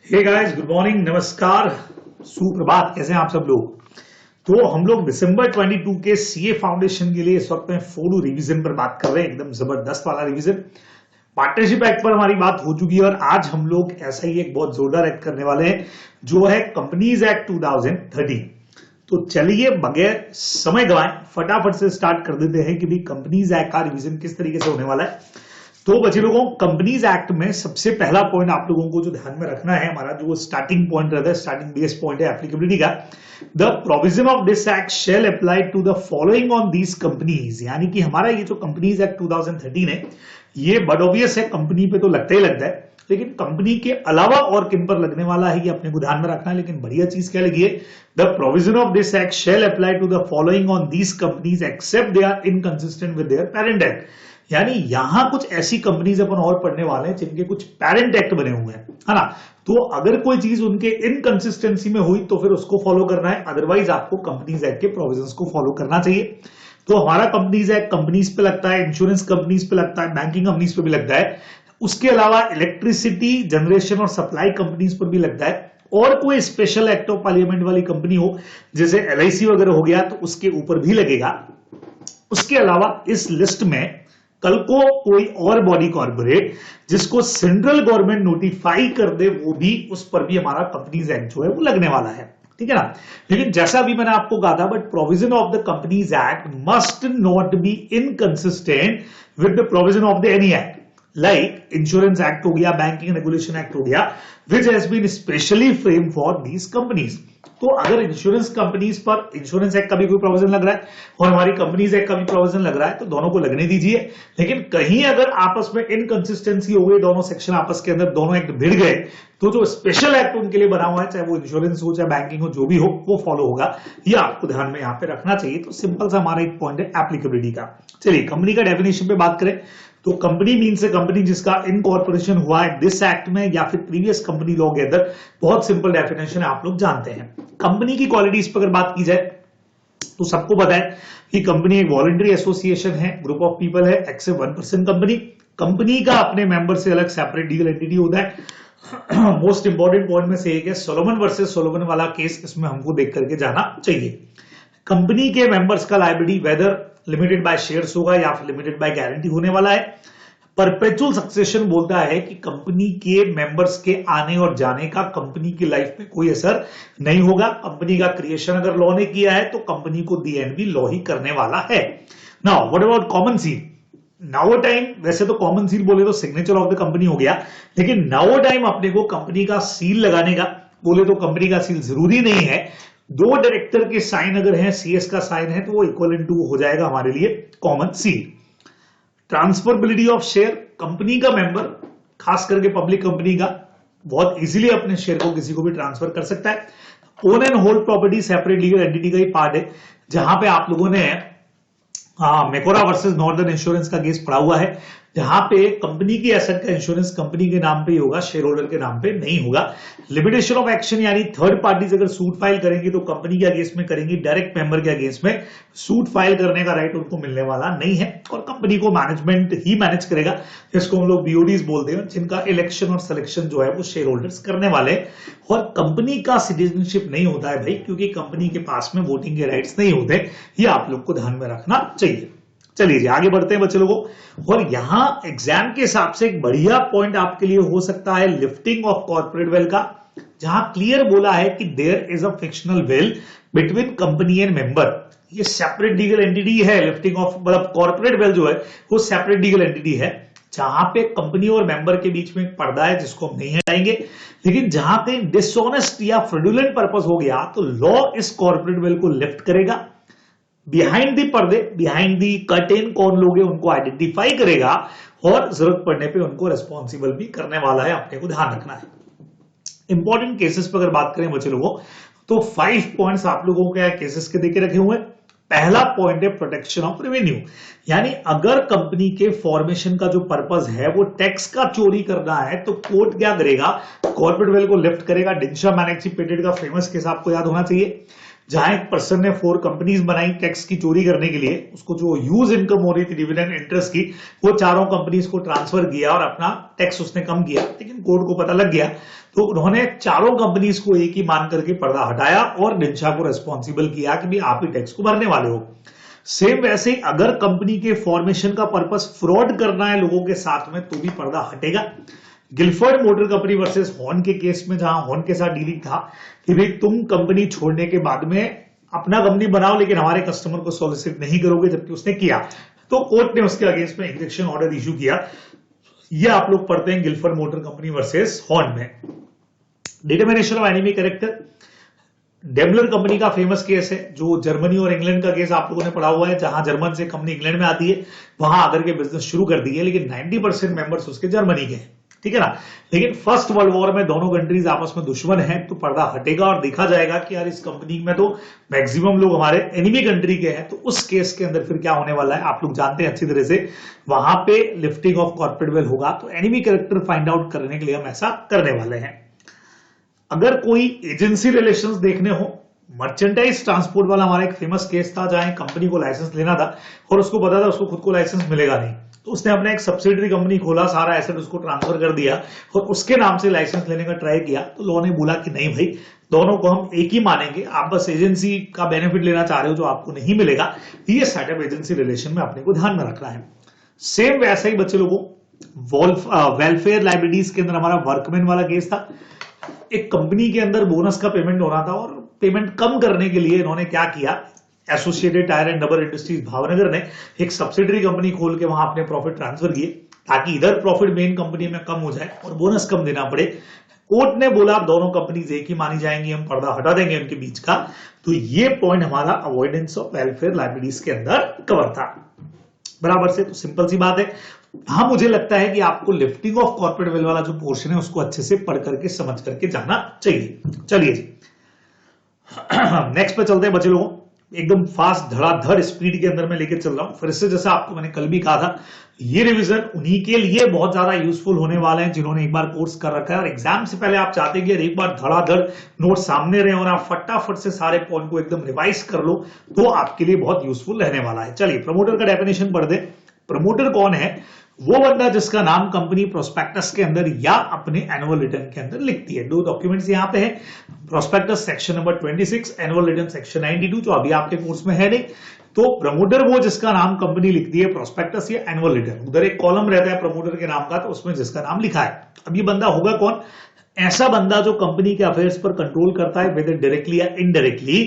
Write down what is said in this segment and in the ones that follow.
Hey guys, good morning, नमस्कार, सुप्रभात। कैसे हैं आप सब लोग? तो हम लोग दिसंबर 22 के सीए फाउंडेशन के लिए इस वक्त में फोलो रिवीजन पर बात कर रहे हैं। एकदम जबरदस्त वाला रिवीजन। पार्टनरशिप एक्ट पर हमारी बात हो चुकी है और आज हम लोग ऐसा ही एक बहुत जोरदार एक्ट करने वाले हैं जो है कंपनीज एक्ट 2013। तो चलिए बगैर समय गवाएं फटाफट से स्टार्ट कर देते हैं कि भाई कंपनीज एक्ट का रिवीजन किस तरीके से होने वाला है। तो बच्चे लोगों, कंपनीज एक्ट में सबसे पहला पॉइंट आप लोगों को जो ध्यान में रखना है, हमारा जो स्टार्टिंग पॉइंट रहता है, स्टार्टिंग बेस पॉइंट है एप्लीकेबिलिटी का। The provision of this act shall apply to the following on these companies. यानी कि हमारा ये जो कंपनीज एक्ट 2013 है, ये बड ऑब्वियस है, कंपनी पे तो लगता ही लगता है, लेकिन कंपनी के अलावा और किन पर लगने वाला है ये अपने को ध्यान में रखना है। लेकिन बढ़िया चीज क्या लगी है, the provision of this act shall apply to the following on these companies except they are inconsistent with their parent act. यानी यहां कुछ ऐसी कंपनीज अपन और पढ़ने वाले हैं जिनके कुछ पेरेंट एक्ट बने हुए हैं, है ना। तो अगर कोई चीज उनके इनकंसिस्टेंसी में हुई तो फिर उसको फॉलो करना है, अदरवाइज आपको कंपनीज एक्ट के प्रोविजंस को फॉलो करना चाहिए। तो हमारा कंपनीज एक्ट कंपनीज पे लगता है, इंश्योरेंस कंपनीज पे लगता है, बैंकिंग कंपनीज पे भी लगता है। उसके अलावा इलेक्ट्रिसिटी जनरेशन और सप्लाई कंपनीज पर भी लगता है। और कोई स्पेशल एक्ट ऑफ पार्लियामेंट वाली कंपनी हो जैसे एलआईसी वगैरह हो गया तो उसके ऊपर भी लगेगा। उसके अलावा इस लिस्ट में कल को कोई और बॉडी कॉर्पोरेट जिसको सेंट्रल गवर्नमेंट नोटिफाई कर दे, वो भी, उस पर भी हमारा कंपनीज एक्ट जो है वो लगने वाला है, ठीक है ना। लेकिन जैसा अभी मैंने आपको कहा था, but provision of the companies act must not be inconsistent with the provision of the any act, like insurance act हो गया, बैंकिंग रेगुलेशन एक्ट हो गया, which has been specially frame for these companies. तो अगर insurance companies पर insurance act का भी कोई प्रोविजन लग रहा है और हमारी कंपनीज एक्ट का भी प्रोविजन लग रहा है तो दोनों को लगने दीजिए। लेकिन कहीं अगर आपस में इनकंसिस्टेंसी हो गई, दोनों सेक्शन आपस के अंदर, दोनों एक्ट भिड़ गए, तो जो स्पेशल एक्ट उनके लिए बना हुआ है, चाहे वो इंश्योरेंस हो चाहे बैंकिंग हो, जो भी हो, वो फॉलो होगा। ये आपको ध्यान में यहां पे रखना चाहिए। तो सिंपल सा हमारा एक पॉइंट है एप्लीकेबिलिटी का। चलिए कंपनी का डेफिनेशन पे बात करें तो कंपनी मीन्स कंपनी जिसका इनकॉर्पोरेशन हुआ है दिस एक्ट में या फिर प्रीवियस कंपनी लॉ के अंदर। बहुत सिंपल डेफिनेशन है, आप लोग जानते हैं। कंपनी की क्वालिटीज पर अगर बात की जाए तो सबको पता है कि कंपनी एक वॉलंटरी एसोसिएशन है, ग्रुप ऑफ पीपल है, एक्सेप्ट 1% कंपनी। कंपनी का अपने मेंबर से अलग सेपरेट लीगल एंटिटी होता है। मोस्ट इंपॉर्टेंट पॉइंट में से एक है सोलोमन वर्सेस सोलोमन वाला केस, इसमें हमको देख करके जाना चाहिए। कंपनी के मेंबर्स का liability whether limited by shares होगा या फिर लिमिटेड बाय गारंटी होने वाला है। परपेचुअल सक्सेशन बोलता है कि कंपनी के मेंबर्स के आने और जाने का कंपनी की लाइफ में कोई असर नहीं होगा। कंपनी का क्रिएशन अगर लॉ ने किया है तो कंपनी को डीएनबी लॉ ही करने वाला है। Now what about common seal? Now time, वैसे तो कॉमन सील बोले तो सिग्नेचर ऑफ द कंपनी हो गया, लेकिन नाउ टाइम अपने को कंपनी का सील लगाने का बोले तो कंपनी का सील जरूरी नहीं है। दो डायरेक्टर के साइन अगर है, सीएस का साइन है, तो वो इक्वल टू हो जाएगा हमारे लिए common seal. Transferability of share, company का मेंबर, खास करके पब्लिक कंपनी का, बहुत इजीली अपने शेयर को किसी को भी ट्रांसफर कर सकता है। Own and hold property separate legal entity का ही पार्ट है, जहां पे आप लोगों ने मेकोरा वर्सेस नॉर्दर्न इंश्योरेंस का केस पड़ा हुआ है, जहां पे कंपनी की एसेट का इंश्योरेंस कंपनी के नाम पे ही होगा, शेयर होल्डर के नाम पे नहीं होगा। लिमिटेशन ऑफ एक्शन, यानी थर्ड पार्टीज अगर सूट फाइल करेंगे तो कंपनी के अगेंस्ट में करेंगी, डायरेक्ट मेंबर के अगेंस्ट में सूट फाइल करने का राइट उनको मिलने वाला नहीं है और कंपनी को मैनेजमेंट ही मैनेज करेगा, जिसको हम लोग बीओडीज बोलते हैं, जिनका इलेक्शन और सिलेक्शन जो है वो शेयर होल्डर्स करने वाले। और कंपनी का सिटीजनशिप नहीं होता है भाई, क्योंकि कंपनी के पास में वोटिंग के राइट्स नहीं होते। ये आप लोग को ध्यान में रखना चाहिए। चलिए जी आगे बढ़ते हैं बच्चे लोगों। और यहां एग्जाम के हिसाब से एक बढ़िया पॉइंट आपके लिए हो सकता है लिफ्टिंग ऑफ कॉर्पोरेट वेल का, जहां क्लियर बोला है कि there is a fictional veil between company and member. ये सेपरेट लीगल एंटिटी है, लिफ्टिंग ऑफ मतलब कॉर्पोरेट वेल जो है वो सेपरेट लीगल एंटिटी है, जहां पे कंपनी और मेंबर के बीच में एक पर्दा है जिसको हम नहीं हटाएंगे। लेकिन जहां कहीं डिसऑनेस्ट या फ्रॉडुलेंट पर्पस हो गया तो लॉ इस कॉर्पोरेट वेल को लिफ्ट करेगा। बिहाइंड दी पर्दे, बिहाइंड दी कर्टेन कौन लोग हैं उनको आइडेंटिफाई करेगा और जरूरत पड़ने पे उनको रिस्पॉन्सिबल भी करने वाला है, अपने को ध्यान रखना है। इंपॉर्टेंट केसेस पर अगर बात करें बच्चे लोगों तो 5 पॉइंट्स आप लोगों के केसेस के देके रखे हुए हैं। पहला पॉइंट है प्रोटेक्शन ऑफ रेवेन्यू, यानी अगर कंपनी के फॉर्मेशन का जो पर्पस है वो टैक्स का चोरी करना है तो कोर्ट क्या करेगा, कॉर्पोरेट वेल को लिफ्ट करेगा। डिंशा मैनेक्सी पेटेड का फेमस केस आपको याद होना चाहिए, जहां एक पर्सन ने 4 कंपनीज बनाई टैक्स की चोरी करने के लिए, उसको जो यूज इनकम हो रही थी डिविडेंड इंटरेस्ट की, वो चारों कंपनीज को ट्रांसफर किया और अपना टैक्स उसने कम किया, लेकिन कोर्ट को पता लग गया तो उन्होंने चारों कंपनीज को एक ही मान करके पर्दा हटाया और निंजा को रेस्पॉन्सिबल किया कि भाई आप ही टैक्स को भरने वाले हो। सेम वैसे ही अगर कंपनी के फॉर्मेशन का पर्पस फ्रॉड करना है लोगों के साथ में तो भी पर्दा हटेगा। Gilford motor company versus horn के केस में जहां हॉर्न के साथ डीलिंग था कि भाई तुम कंपनी छोड़ने के बाद में अपना कंपनी बनाओ लेकिन हमारे कस्टमर को सॉलिसिट नहीं करोगे, जबकि उसने किया, तो कोर्ट ने उसके अगेंस्ट में इंजेक्शन ऑर्डर इशू किया। ये आप लोग पढ़ते हैं Gilford motor company versus Horne में। Determination of enemy character, Daimler company का फेमस केस है, जो जर्मनी और इंग्लैंड का केस आप लोगों ने पढ़ा हुआ है, जहां जर्मन से कंपनी इंग्लैंड में आती है, वहां आकर के बिजनेस शुरू कर दी है, लेकिन 90% मेंबर्स उसके जर्मनी के हैं, ठीक है ना। लेकिन फर्स्ट वर्ल्ड वॉर में दोनों कंट्रीज आपस में दुश्मन हैं, तो पर्दा हटेगा और देखा जाएगा कि यार इस कंपनी में तो मैक्सिमम लोग हमारे एनिमी कंट्री के हैं। तो उस केस के अंदर फिर क्या होने वाला है आप लोग जानते हैं अच्छी तरह से, वहां पे लिफ्टिंग ऑफ कॉर्पोरेट वेल्थ होगा, तो एनिमी कैरेक्टर फाइंड आउट करने के लिए हम ऐसा करने वाले हैं। अगर कोई एजेंसी रिलेशंस देखने हो, मर्चेंटाइज ट्रांसपोर्ट वाला हमारा एक फेमस केस था, जहां कंपनी को लाइसेंस लेना था और उसको पता था उसको खुद को लाइसेंस मिलेगा नहीं, तो उसने अपना एक सब्सिडरी कंपनी खोला, सारा एसेट उसको ट्रांसफर कर दिया और उसके नाम से लाइसेंस लेने का ट्राई किया। तो लोगों ने बोला कि नहीं भाई, दोनों को हम एक ही मानेंगे, आप बस एजेंसी का बेनिफिट लेना चाह रहे हो जो आपको नहीं मिलेगा। ये सेटअप एजेंसी रिलेशन में अपने को ध्यान में रखना है। सेम वैसा ही बच्चे लोगों वेलफेयर लाइबिलिटीज के अंदर हमारा वर्कमैन वाला केस था। एक कंपनी के अंदर बोनस का पेमेंट हो रहा था और पेमेंट कम करने के लिए इन्होंने क्या किया, associated tyre and rubber industries Bhavnagar ने एक सब्सिडरी कंपनी खोल के वहां अपने प्रॉफिट ट्रांसफर किए, ताकि इधर प्रॉफिट मेन कंपनी में कम हो जाए और बोनस कम देना पड़े। कोर्ट ने बोला दोनों कंपनीज एक ही मानी जाएंगी, हम पर्दा हटा देंगे उनके बीच का। तो ये पॉइंट हमारा अवॉइडेंस ऑफ वेलफेयर लाइबिलिटीज के अंदर कवर था बराबर से। तो सिंपल सी बात है। हाँ, मुझे लगता है कि आपको लिफ्टिंग ऑफ कॉर्पोरेट वेल्थ वाला जो पोर्शन है उसको अच्छे से पढ़ करके समझ करके जाना चाहिए। चलिए जी नेक्स्ट पे चलते हैं बच्चे लोगों, एकदम फास्ट धड़ाधड़ स्पीड के अंदर मैं लेके चल रहा हूं। फिर से जैसा आपको मैंने कल भी कहा था, ये रिवीजन उन्हीं के लिए बहुत ज्यादा यूजफुल होने वाले हैं जिन्होंने एक बार कोर्स कर रखा है और एग्जाम से पहले आप चाहते हैं कि एक बार धड़ाधड़ नोट सामने रहे और आप फटाफट से सारे पॉइंट को एकदम रिवाइज कर लो, तो आपके लिए बहुत यूजफुल रहने वाला है। चलिए प्रमोटर का डेफिनेशन पढ़ दे। प्रमोटर कौन है? वो बंदा जिसका नाम कंपनी प्रोस्पेक्टस के अंदर या अपने एनुअल रिटर्न के अंदर लिखती है। 2 डॉक्यूमेंट्स यहां पे है, prospectus section number 26, annual return section 92, जो अभी आपके कोर्स में है नहीं। तो प्रमोटर वो जिसका नाम कंपनी लिखती है प्रोस्पेक्टस या एनुअल रिटर्न, उधर एक कॉलम रहता है प्रमोटर के नाम का, तो उसमें जिसका नाम लिखा है। अब ये बंदा होगा कौन? ऐसा बंदा जो कंपनी के अफेयर्स पर कंट्रोल करता है, वेदर डायरेक्टली या indirectly,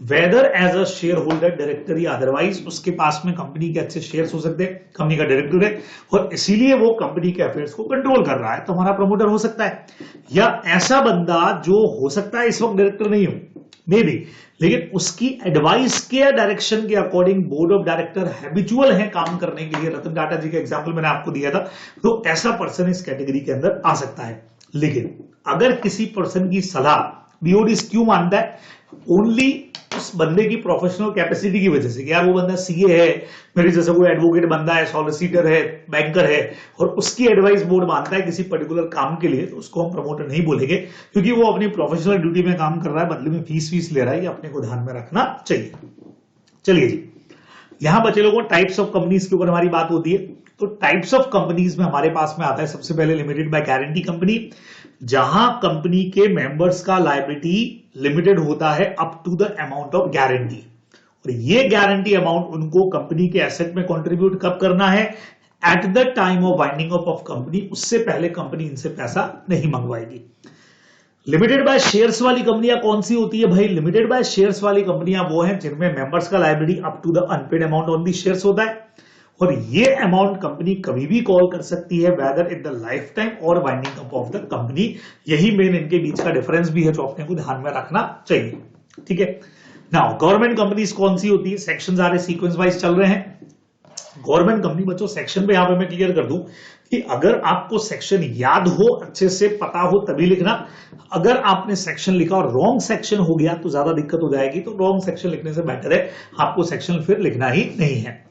whether as a share holder, director या अदरवाइज। उसके पास में कंपनी के अच्छे शेयर्स हो सकते हैं, कंपनी का डायरेक्टर है और इसीलिए वो कंपनी के अफेयर्स को कंट्रोल कर रहा है, तो हमारा प्रमोटर हो सकता है। या ऐसा बंदा जो हो सकता है इस वक्त डायरेक्टर नहीं हो, मे बी, लेकिन उसकी एडवाइस के डायरेक्शन के according board of director habitual है काम करने के लिए। रतन टाटा जी का एग्जाम्पल मैंने आपको दिया था, तो ऐसा पर्सन इस कैटेगरी के अंदर आ सकता है। लेकिन अगर किसी पर्सन की सलाह बीओडी क्यों मानता है? ओनली उस बंदे की प्रोफेशनल कैपेसिटी की वजह से कि यार वो बंदा सीए है, मेरे जैसा कोई एडवोकेट बंदा है, सॉलिसिटर है, बैंकर है और उसकी एडवाइस बोर्ड मानता है किसी पर्टिकुलर काम के लिए, तो उसको हम प्रमोटर नहीं बोलेंगे, क्योंकि वो अपनी प्रोफेशनल ड्यूटी में काम कर रहा है, बदले में फीस ले रहा है। ये अपने को ध्यान में रखना चाहिए। चलिए जी, यहां बच्चे लोगों टाइप्स ऑफ कंपनीज के ऊपर हमारी बात होती है। तो टाइप्स ऑफ कंपनीज में हमारे पास में आता है सबसे पहले लिमिटेड बाय गारंटी कंपनी, जहां कंपनी के मेंबर्स का लायबिलिटी लिमिटेड होता है up to the amount of guarantee, और ये गारंटी अमाउंट उनको कंपनी के एसेट में कंट्रीब्यूट कब करना है? At the time of winding up of company, उससे पहले कंपनी इनसे पैसा नहीं मंगवाएगी। लिमिटेड बाय शेयर्स वाली कंपनियां कौन सी होती है भाई? लिमिटेड बाय शेयर्स वाली कंपनियां वो हैं जिनमें मेंबर्स का liability up to the unpaid amount on the shares होता है, और ये अमाउंट कंपनी कभी भी कॉल कर सकती है, whether in the lifetime और winding up of the company. यही मेन इनके बीच का डिफरेंस भी है जो अपने को ध्यान में रखना चाहिए। ठीक है, नाउ गवर्नमेंट कंपनीज कौन सी होती है? सेक्शन आ रहे सीक्वेंस वाइज चल रहे हैं। गवर्नमेंट कंपनी बच्चों सेक्शन पे यहां पे मैं क्लियर कर दूं कि अगर आपको सेक्शन याद हो, अच्छे से पता हो तभी लिखना। अगर आपने सेक्शन लिखा और रॉन्ग सेक्शन हो गया तो ज्यादा दिक्कत हो जाएगी, तो रॉन्ग सेक्शन लिखने से बेटर है आपको सेक्शन फिर लिखना ही नहीं है।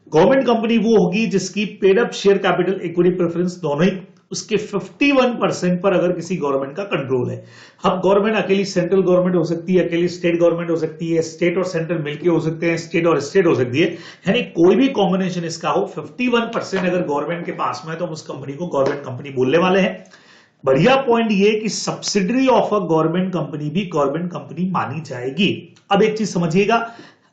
गवर्नमेंट कंपनी वो होगी जिसकी paid up share capital, equity preference दोनों ही उसके 51% पर अगर किसी गवर्नमेंट का कंट्रोल है। अब गवर्नमेंट अकेली सेंट्रल गवर्नमेंट हो सकती है, अकेली स्टेट गवर्नमेंट हो सकती है, स्टेट और सेंट्रल मिलके हो सकते हैं, स्टेट और स्टेट हो सकती है, यानी कोई भी कॉम्बिनेशन इसका हो। 51% अगर गवर्नमेंट के पास में है तो हम उस कंपनी को गवर्नमेंट कंपनी बोलने वाले हैं। बढ़िया पॉइंट ये कि subsidiary of a government company भी गवर्नमेंट कंपनी मानी जाएगी। अब एक चीज समझिएगा,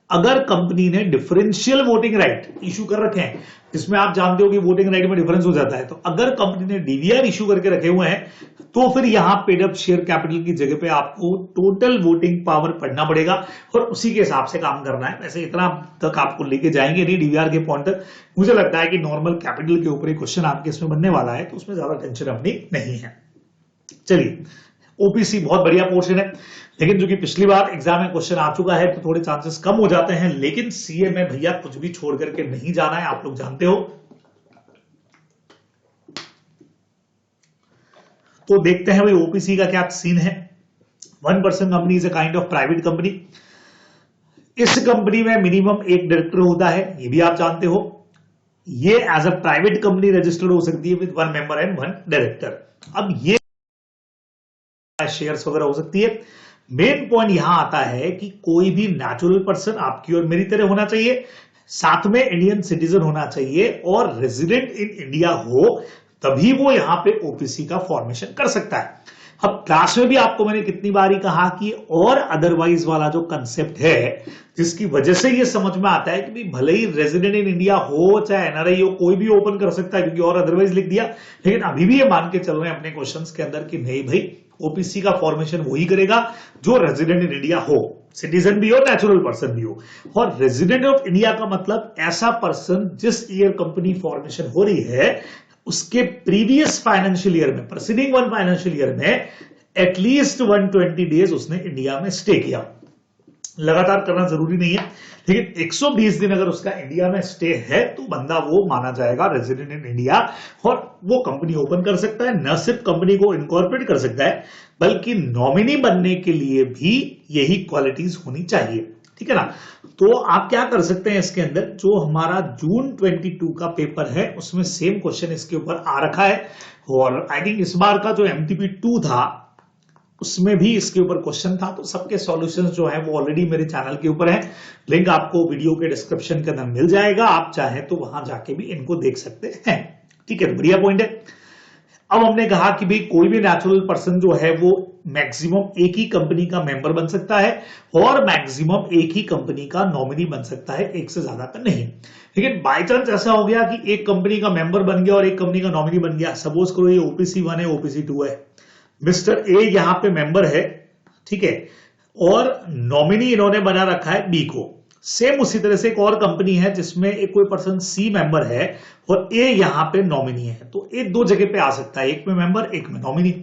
अगर कंपनी ने डिफरेंशियल वोटिंग राइट इशू कर रखे हैं, जिसमें आप जानते हो कि वोटिंग राइट में डिफरेंस हो जाता है, तो अगर कंपनी ने डीवीआर इशू करके रखे हुए हैं तो फिर यहां पेड अप शेयर कैपिटल की जगह पे आपको टोटल वोटिंग पावर पढ़ना पड़ेगा और उसी के हिसाब से काम करना है। वैसे इतना तक आपको लेके जाएंगे नहीं डीवीआर के पॉइंट तक। मुझे लगता है कि नॉर्मल कैपिटल के ऊपर ही क्वेश्चन आपके इसमें बनने वाला है, तो उसमें ज्यादा टेंशन अपनी नहीं है। चलिए, ओपीसी बहुत बढ़िया पोर्शन है, लेकिन जो कि पिछली बार एग्जाम में क्वेश्चन आ चुका है तो थोड़े चांसेस कम हो जाते हैं। लेकिन सीए में भैया कुछ भी छोड़ करके नहीं जाना है, आप लोग जानते हो। तो देखते हैं भाई ओपीसी का क्या सीन है। 1% company is a kind of private company. इस कंपनी में मिनिमम एक डायरेक्टर होता है, ये भी आप जानते हो। ये as a private company registered हो सकती है विद 1 मेंबर एंड 1 डायरेक्टर। अब ये शेयर्स वगैरह हो सकती है। मेन पॉइंट यहां आता है कि कोई भी नेचुरल पर्सन आपकी और मेरी तरह होना चाहिए, साथ में इंडियन सिटीजन होना चाहिए और रेजिडेंट इन इंडिया हो, तभी वो यहां पे ओपीसी का फॉर्मेशन कर सकता है। अब क्लास में भी आपको मैंने कितनी बारी कहा कि और अदरवाइज वाला जो कंसेप्ट है, जिसकी वजह से ये समझ में आता है कि भले ही रेजिडेंट इन इंडिया हो चाहे एनआरआई हो, कोई भी ओपन कर सकता है, क्योंकि और अदरवाइज लिख दिया। लेकिन अभी भी ये मान के चल रहे हैं अपने क्वेश्चंस के अंदर कि नहीं भाई, ओपीसी का फॉर्मेशन वही करेगा जो रेजिडेंट इन इंडिया हो, सिटीजन भी हो, नेचुरल पर्सन भी हो। और रेजिडेंट ऑफ इंडिया का मतलब ऐसा पर्सन जिस ईयर कंपनी फॉर्मेशन हो रही है उसके प्रीवियस फाइनेंशियल ईयर में, प्रीसीडिंग 1 फाइनेंशियल ईयर में एटलीस्ट 120 डेज उसने इंडिया में स्टे किया। लगातार करना जरूरी नहीं है, लेकिन 120 दिन अगर उसका इंडिया में स्टे है तो बंदा वो माना जाएगा रेजिडेंट इन इंडिया और वो कंपनी ओपन कर सकता है। न सिर्फ कंपनी को इनकॉर्पोरेट कर सकता है, बल्कि नॉमिनी बनने के लिए भी यही क्वालिटीज होनी चाहिए। ठीक है ना। तो आप क्या कर सकते हैं, इसके अंदर जो हमारा जून 22 का पेपर है उसमें सेम क्वेश्चन इसके ऊपर आ रखा है, और आई थिंक इस बार का जो एमटीपी 2 था उसमें भी इसके ऊपर क्वेश्चन था। तो सबके सॉल्यूशंस जो है वो ऑलरेडी मेरे चैनल के ऊपर है, लिंक आपको वीडियो के डिस्क्रिप्शन के अंदर मिल जाएगा, आप चाहे तो वहां जाके भी इनको देख सकते हैं। ठीक है, बढ़िया पॉइंट है। अब हमने कहा कि भाई कोई भी नेचुरल पर्सन जो है वो मैक्सिमम एक ही कंपनी का मेंबर बन सकता है और मैक्सिमम एक ही कंपनी का नॉमिनी बन सकता है, एक से ज्यादा का नहीं। लेकिन बाय चांस ऐसा हो गया कि एक कंपनी का मेंबर बन गया और एक कंपनी का नॉमिनी बन गया। सपोज करो ये ओपीसी 1 है, ओपीसी 2 है, मिस्टर ए यहां पे मेंबर है, ठीक है, और नॉमिनी इन्होंने बना रखा है बी को। सेम उसी तरह से एक और कंपनी है जिसमें एक कोई पर्सन सी मेंबर है और ए यहां पे नॉमिनी है, तो ए दो जगह पे आ सकता है, एक में मेंबर एक में नॉमिनी।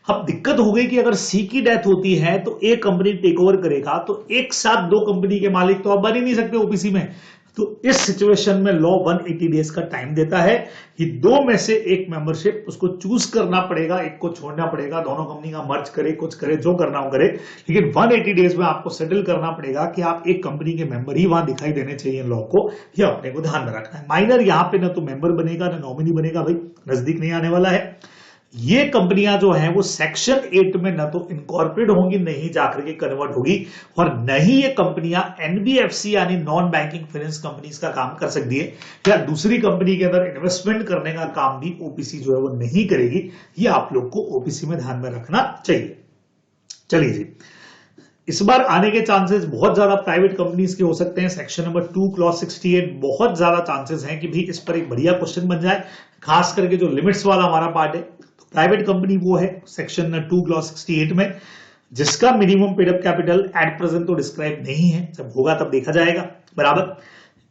अब दिक्कत हो गई कि अगर सी की डेथ होती है तो एक कंपनी टेक ओवर करेगा, तो एक साथ दो कंपनी के मालिक तो आप बन ही नहीं सकते ओपीसी में। तो इस सिचुएशन में लॉ 180 डेज का टाइम देता है कि दो में से एक मेंबरशिप उसको चूज करना पड़ेगा, एक को छोड़ना पड़ेगा, दोनों कंपनी का मर्ज करे, कुछ करे, जो करना हो करे, लेकिन 180 डेज में आपको सेटल करना पड़ेगा कि आप एक कंपनी के मेंबर ही वहां दिखाई देने चाहिए लॉ को। यह अपने को ध्यान में रखना है। माइनर यहां पे ना तो मेंबर बनेगा ना नॉमिनी बनेगा, भाई नजदीक नहीं आने वाला है। ये कंपनियां जो हैं वो सेक्शन 8 में न तो इनकॉर्पोरेट होंगी, नहीं जाकर के कन्वर्ट होगी, और न ही ये कंपनियां एनबीएफसी यानी नॉन बैंकिंग फाइनेंस कंपनीज का काम कर सकती है, या दूसरी कंपनी के अंदर इन्वेस्टमेंट करने का काम भी ओपीसी जो है वो नहीं करेगी। ये आप लोग को ओपीसी में ध्यान में रखना चाहिए। चलिए जी, इस बार आने के चांसेस बहुत ज्यादा प्राइवेट कंपनीज के हो सकते हैं। सेक्शन नंबर 2 क्लॉज 68 बहुत ज्यादा चांसेस हैं कि भी इस पर एक बढ़िया क्वेश्चन बन जाए, खास करके जो लिमिट्स वाला हमारा पार्ट है। तो प्राइवेट कंपनी वो है सेक्शन 2 क्लॉज 68 में जिसका minimum paid up capital at present तो डिस्क्राइब नहीं है, जब होगा तब देखा जाएगा। बराबर,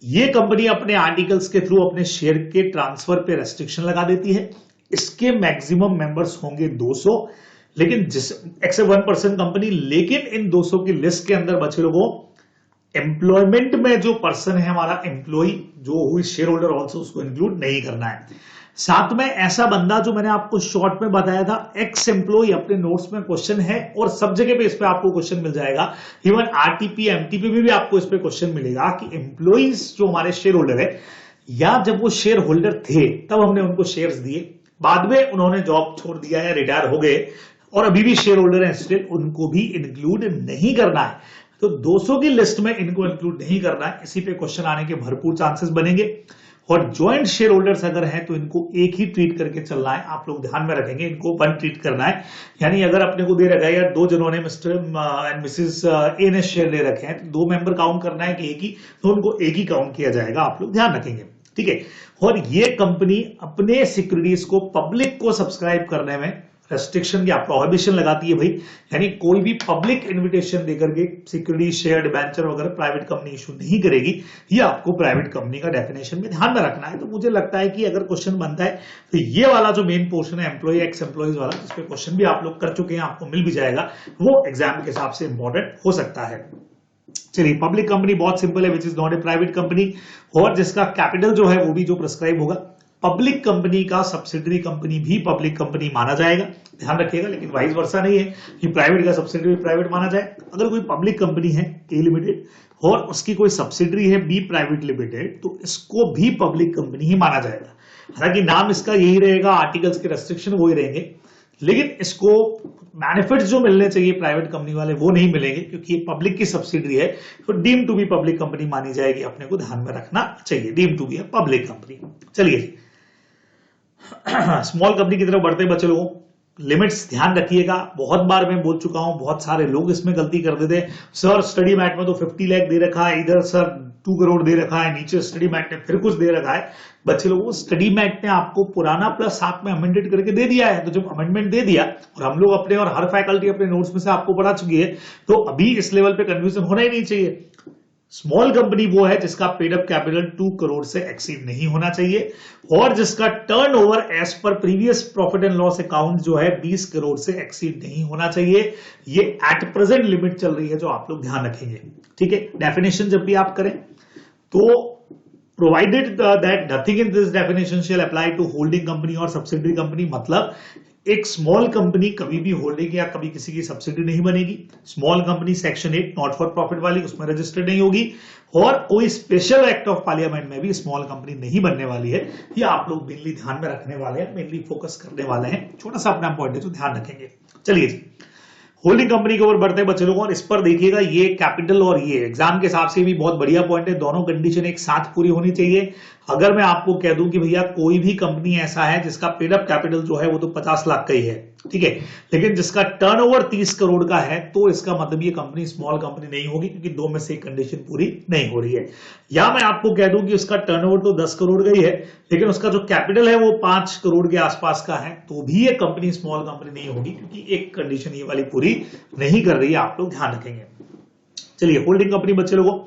ये कंपनी अपने आर्टिकल्स के थ्रू अपने शेयर के ट्रांसफर पे रेस्ट्रिक्शन लगा देती है। इसके मैक्सिमम मेंबर्स होंगे 200, लेकिन जिस एक्सेप्ट 1% कंपनी, लेकिन इन 200 की लिस्ट के अंदर बचे लोगों एम्प्लॉयमेंट में जो पर्सन है हमारा एम्प्लॉय जो हुई शेयर होल्डर ऑल्सो, उसको इंक्लूड नहीं करना है। साथ में ऐसा बंदा जो मैंने आपको शॉर्ट में बताया था एक्स एम्प्लॉय, अपने नोट्स में क्वेश्चन है और सब जगह पे इस पे आपको क्वेश्चन मिल जाएगा। इवन आरटीपी एमटीपी में भी आपको इस पे क्वेश्चन मिलेगा कि एम्प्लॉइज जो हमारे शेयर होल्डर है, या जब वो शेयर होल्डर थे तब हमने उनको शेयर्स दिए, बाद में उन्होंने जॉब छोड़ दिया या रिटायर हो गए और अभी भी शेयर होल्डर हैं स्टिल, उनको भी इंक्लूड नहीं करना है। तो 200 की लिस्ट में इनको इंक्लूड नहीं करना है, इसी पे क्वेश्चन आने के भरपूर चांसेस बनेंगे। और ज्वाइंट शेयर होल्डर्स अगर हैं तो इनको एक ही ट्रीट करके चलना है, आप लोग ध्यान में रखेंगे, इनको वन ट्रीट करना है। यानी अगर अपने को दे रखा है यार 2 जनों ने मिस्टर एंड मिसेस ए ने शेयर ले रखे हैं, तो 2 मेंबर काउंट करना है कि एक ही, तो उनको एक ही काउंट किया जाएगा, आप लोग ध्यान रखेंगे, ठीक है। और ये कंपनी अपने सिक्योरिटीज को पब्लिक को सब्सक्राइब करने में रेस्ट्रिक्शन या प्रोहिबिशन लगाती है भाई, यानी कोई भी पब्लिक इन्विटेशन देकर के सिक्योरिटी शेयर डिबेंचर वगैरह प्राइवेट कंपनी इशू नहीं करेगी। ये आपको प्राइवेट कंपनी का डेफिनेशन में ध्यान में रखना है। तो मुझे लगता है कि अगर क्वेश्चन बनता है तो ये वाला जो मेन पोर्शन है एम्प्लॉय एक्स एम्प्लॉयज वाला, जिसपे क्वेश्चन भी आप लोग कर चुके हैं, आपको मिल भी जाएगा, वो एग्जाम के हिसाब से इंपॉर्टेंट हो सकता है। चलिए, पब्लिक कंपनी बहुत सिंपल है, which is not a private company, और जिसका कैपिटल जो है वो भी जो प्रिस्क्राइब होगा। पब्लिक कंपनी का सब्सिडरी कंपनी भी पब्लिक कंपनी माना जाएगा, ध्यान रखिएगा, लेकिन वाइस वर्सा नहीं है कि प्राइवेट का सब्सिडरी प्राइवेट माना जाए। अगर कोई पब्लिक कंपनी है ए लिमिटेड और उसकी कोई सब्सिडरी है बी प्राइवेट लिमिटेड, तो इसको भी पब्लिक कंपनी ही माना जाएगा। हालांकि नाम इसका यही रहेगा, आर्टिकल्स के रेस्ट्रिक्शन वही रहेंगे, लेकिन इसको बेनिफिट्स जो मिलने चाहिए प्राइवेट कंपनी वाले वो नहीं मिलेंगे, क्योंकि ये पब्लिक की सब्सिडरी है, तो deem to be public company मानी जाएगी। अपने को ध्यान में रखना चाहिए, डीम टू बी है पब्लिक कंपनी। चलिए, स्मॉल कंपनी की तरफ बढ़ते बच्चे लोगों, लिमिट्स ध्यान रखिएगा। बहुत बार मैं बोल चुका हूं, बहुत सारे लोग इसमें गलती कर देते हैं, सर स्टडी मैट में तो 50 लाख दे रखा है, इधर सर 2 करोड़ दे रखा है, नीचे स्टडी मैट ने फिर कुछ दे रखा है। बच्चे लोगों, स्टडी मैट ने आपको पुराना प्लस साथ में अमेंडेड करके दे दिया है। तो जब अमेंडमेंट दे दिया और हम लोग अपने और हर फैकल्टी अपने नोट्स में से आपको पढ़ा चुकी है, तो अभी इस लेवल पे कंफ्यूजन होना ही नहीं चाहिए। स्मॉल कंपनी वो है जिसका पेड अप कैपिटल 2 करोड़ से एक्सीड नहीं होना चाहिए और जिसका turnover as per previous profit and loss account जो है 20 करोड़ से एक्सीड नहीं होना चाहिए। ये एट प्रेजेंट लिमिट चल रही है, जो आप लोग ध्यान रखेंगे, ठीक है। डेफिनेशन जब भी आप करें तो provided that nothing in this definition shall apply to holding company और सब्सिडरी कंपनी, मतलब एक स्मॉल कंपनी कभी भी होल्डिंग या कभी किसी की सब्सिडी नहीं बनेगी। Small company section 8 not for profit वाली, उसमें रजिस्टर्ड नहीं होगी और कोई स्पेशल एक्ट ऑफ पार्लियामेंट में भी स्मॉल कंपनी नहीं बनने वाली है। ये आप लोग मेनली ध्यान में रखने वाले हैं, मेनली फोकस करने वाले हैं। छोटा सा अपना पॉइंट है जो ध्यान रखेंगे। चलिए जी, होल्डिंग कंपनी के ऊपर बढ़ते हैं बच्चे लोगों, और इस पर देखिएगा ये कैपिटल और ये एग्जाम के हिसाब से भी बहुत बढ़िया पॉइंट है। दोनों कंडीशन एक साथ पूरी होनी चाहिए। अगर मैं आपको कह दूं कि भैया कोई भी कंपनी ऐसा है जिसका पेड अप कैपिटल जो है वो तो 50 लाख का ही है, ठीक है, लेकिन जिसका टर्नओवर 30 करोड़ का है, तो इसका मतलब ये कंपनी स्मॉल कंपनी नहीं होगी, क्योंकि दो में से एक कंडीशन पूरी नहीं हो रही है। या मैं आपको कह दूं कि उसका टर्नओवर तो 10 करोड़ का ही है, लेकिन उसका जो कैपिटल है वो 5 करोड़ के आसपास का है, तो भी ये कंपनी स्मॉल कंपनी नहीं होगी, क्योंकि एक कंडीशन ये वाली पूरी नहीं कर रही है। आप लोग ध्यान रखेंगे। चलिए, होल्डिंग कंपनी बच्चे लोगों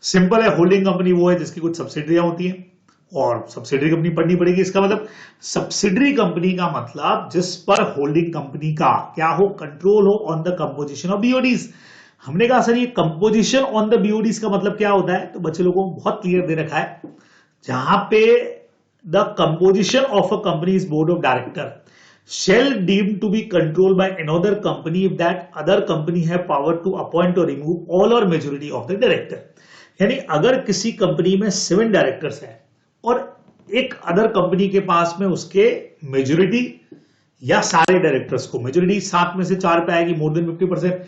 सिंपल है। होल्डिंग कंपनी वो है जिसकी कुछ सब्सिडरियां होती हैं और सब्सिडरी कंपनी पढ़नी पड़ेगी। इसका मतलब सब्सिडरी कंपनी का मतलब जिस पर होल्डिंग कंपनी का क्या हो, कंट्रोल हो ऑन द कंपोजिशन ऑफ बीओडीज। हमने कहा सर ये कंपोजिशन ऑन द बीओडीज का मतलब क्या होता है, तो बच्चे लोगों को बहुत क्लियर दे रखा है, जहां पे the composition of a companies board of director shall deemed to be controlled by another company if that other company have power to appoint or remove all or majority of the director। यानी अगर किसी company में 7 directors हैं और एक other company के पास में उसके मेजोरिटी या सारे डायरेक्टर्स को, मेजोरिटी 7 में से 4 पे आएगी, मोर देन 50%,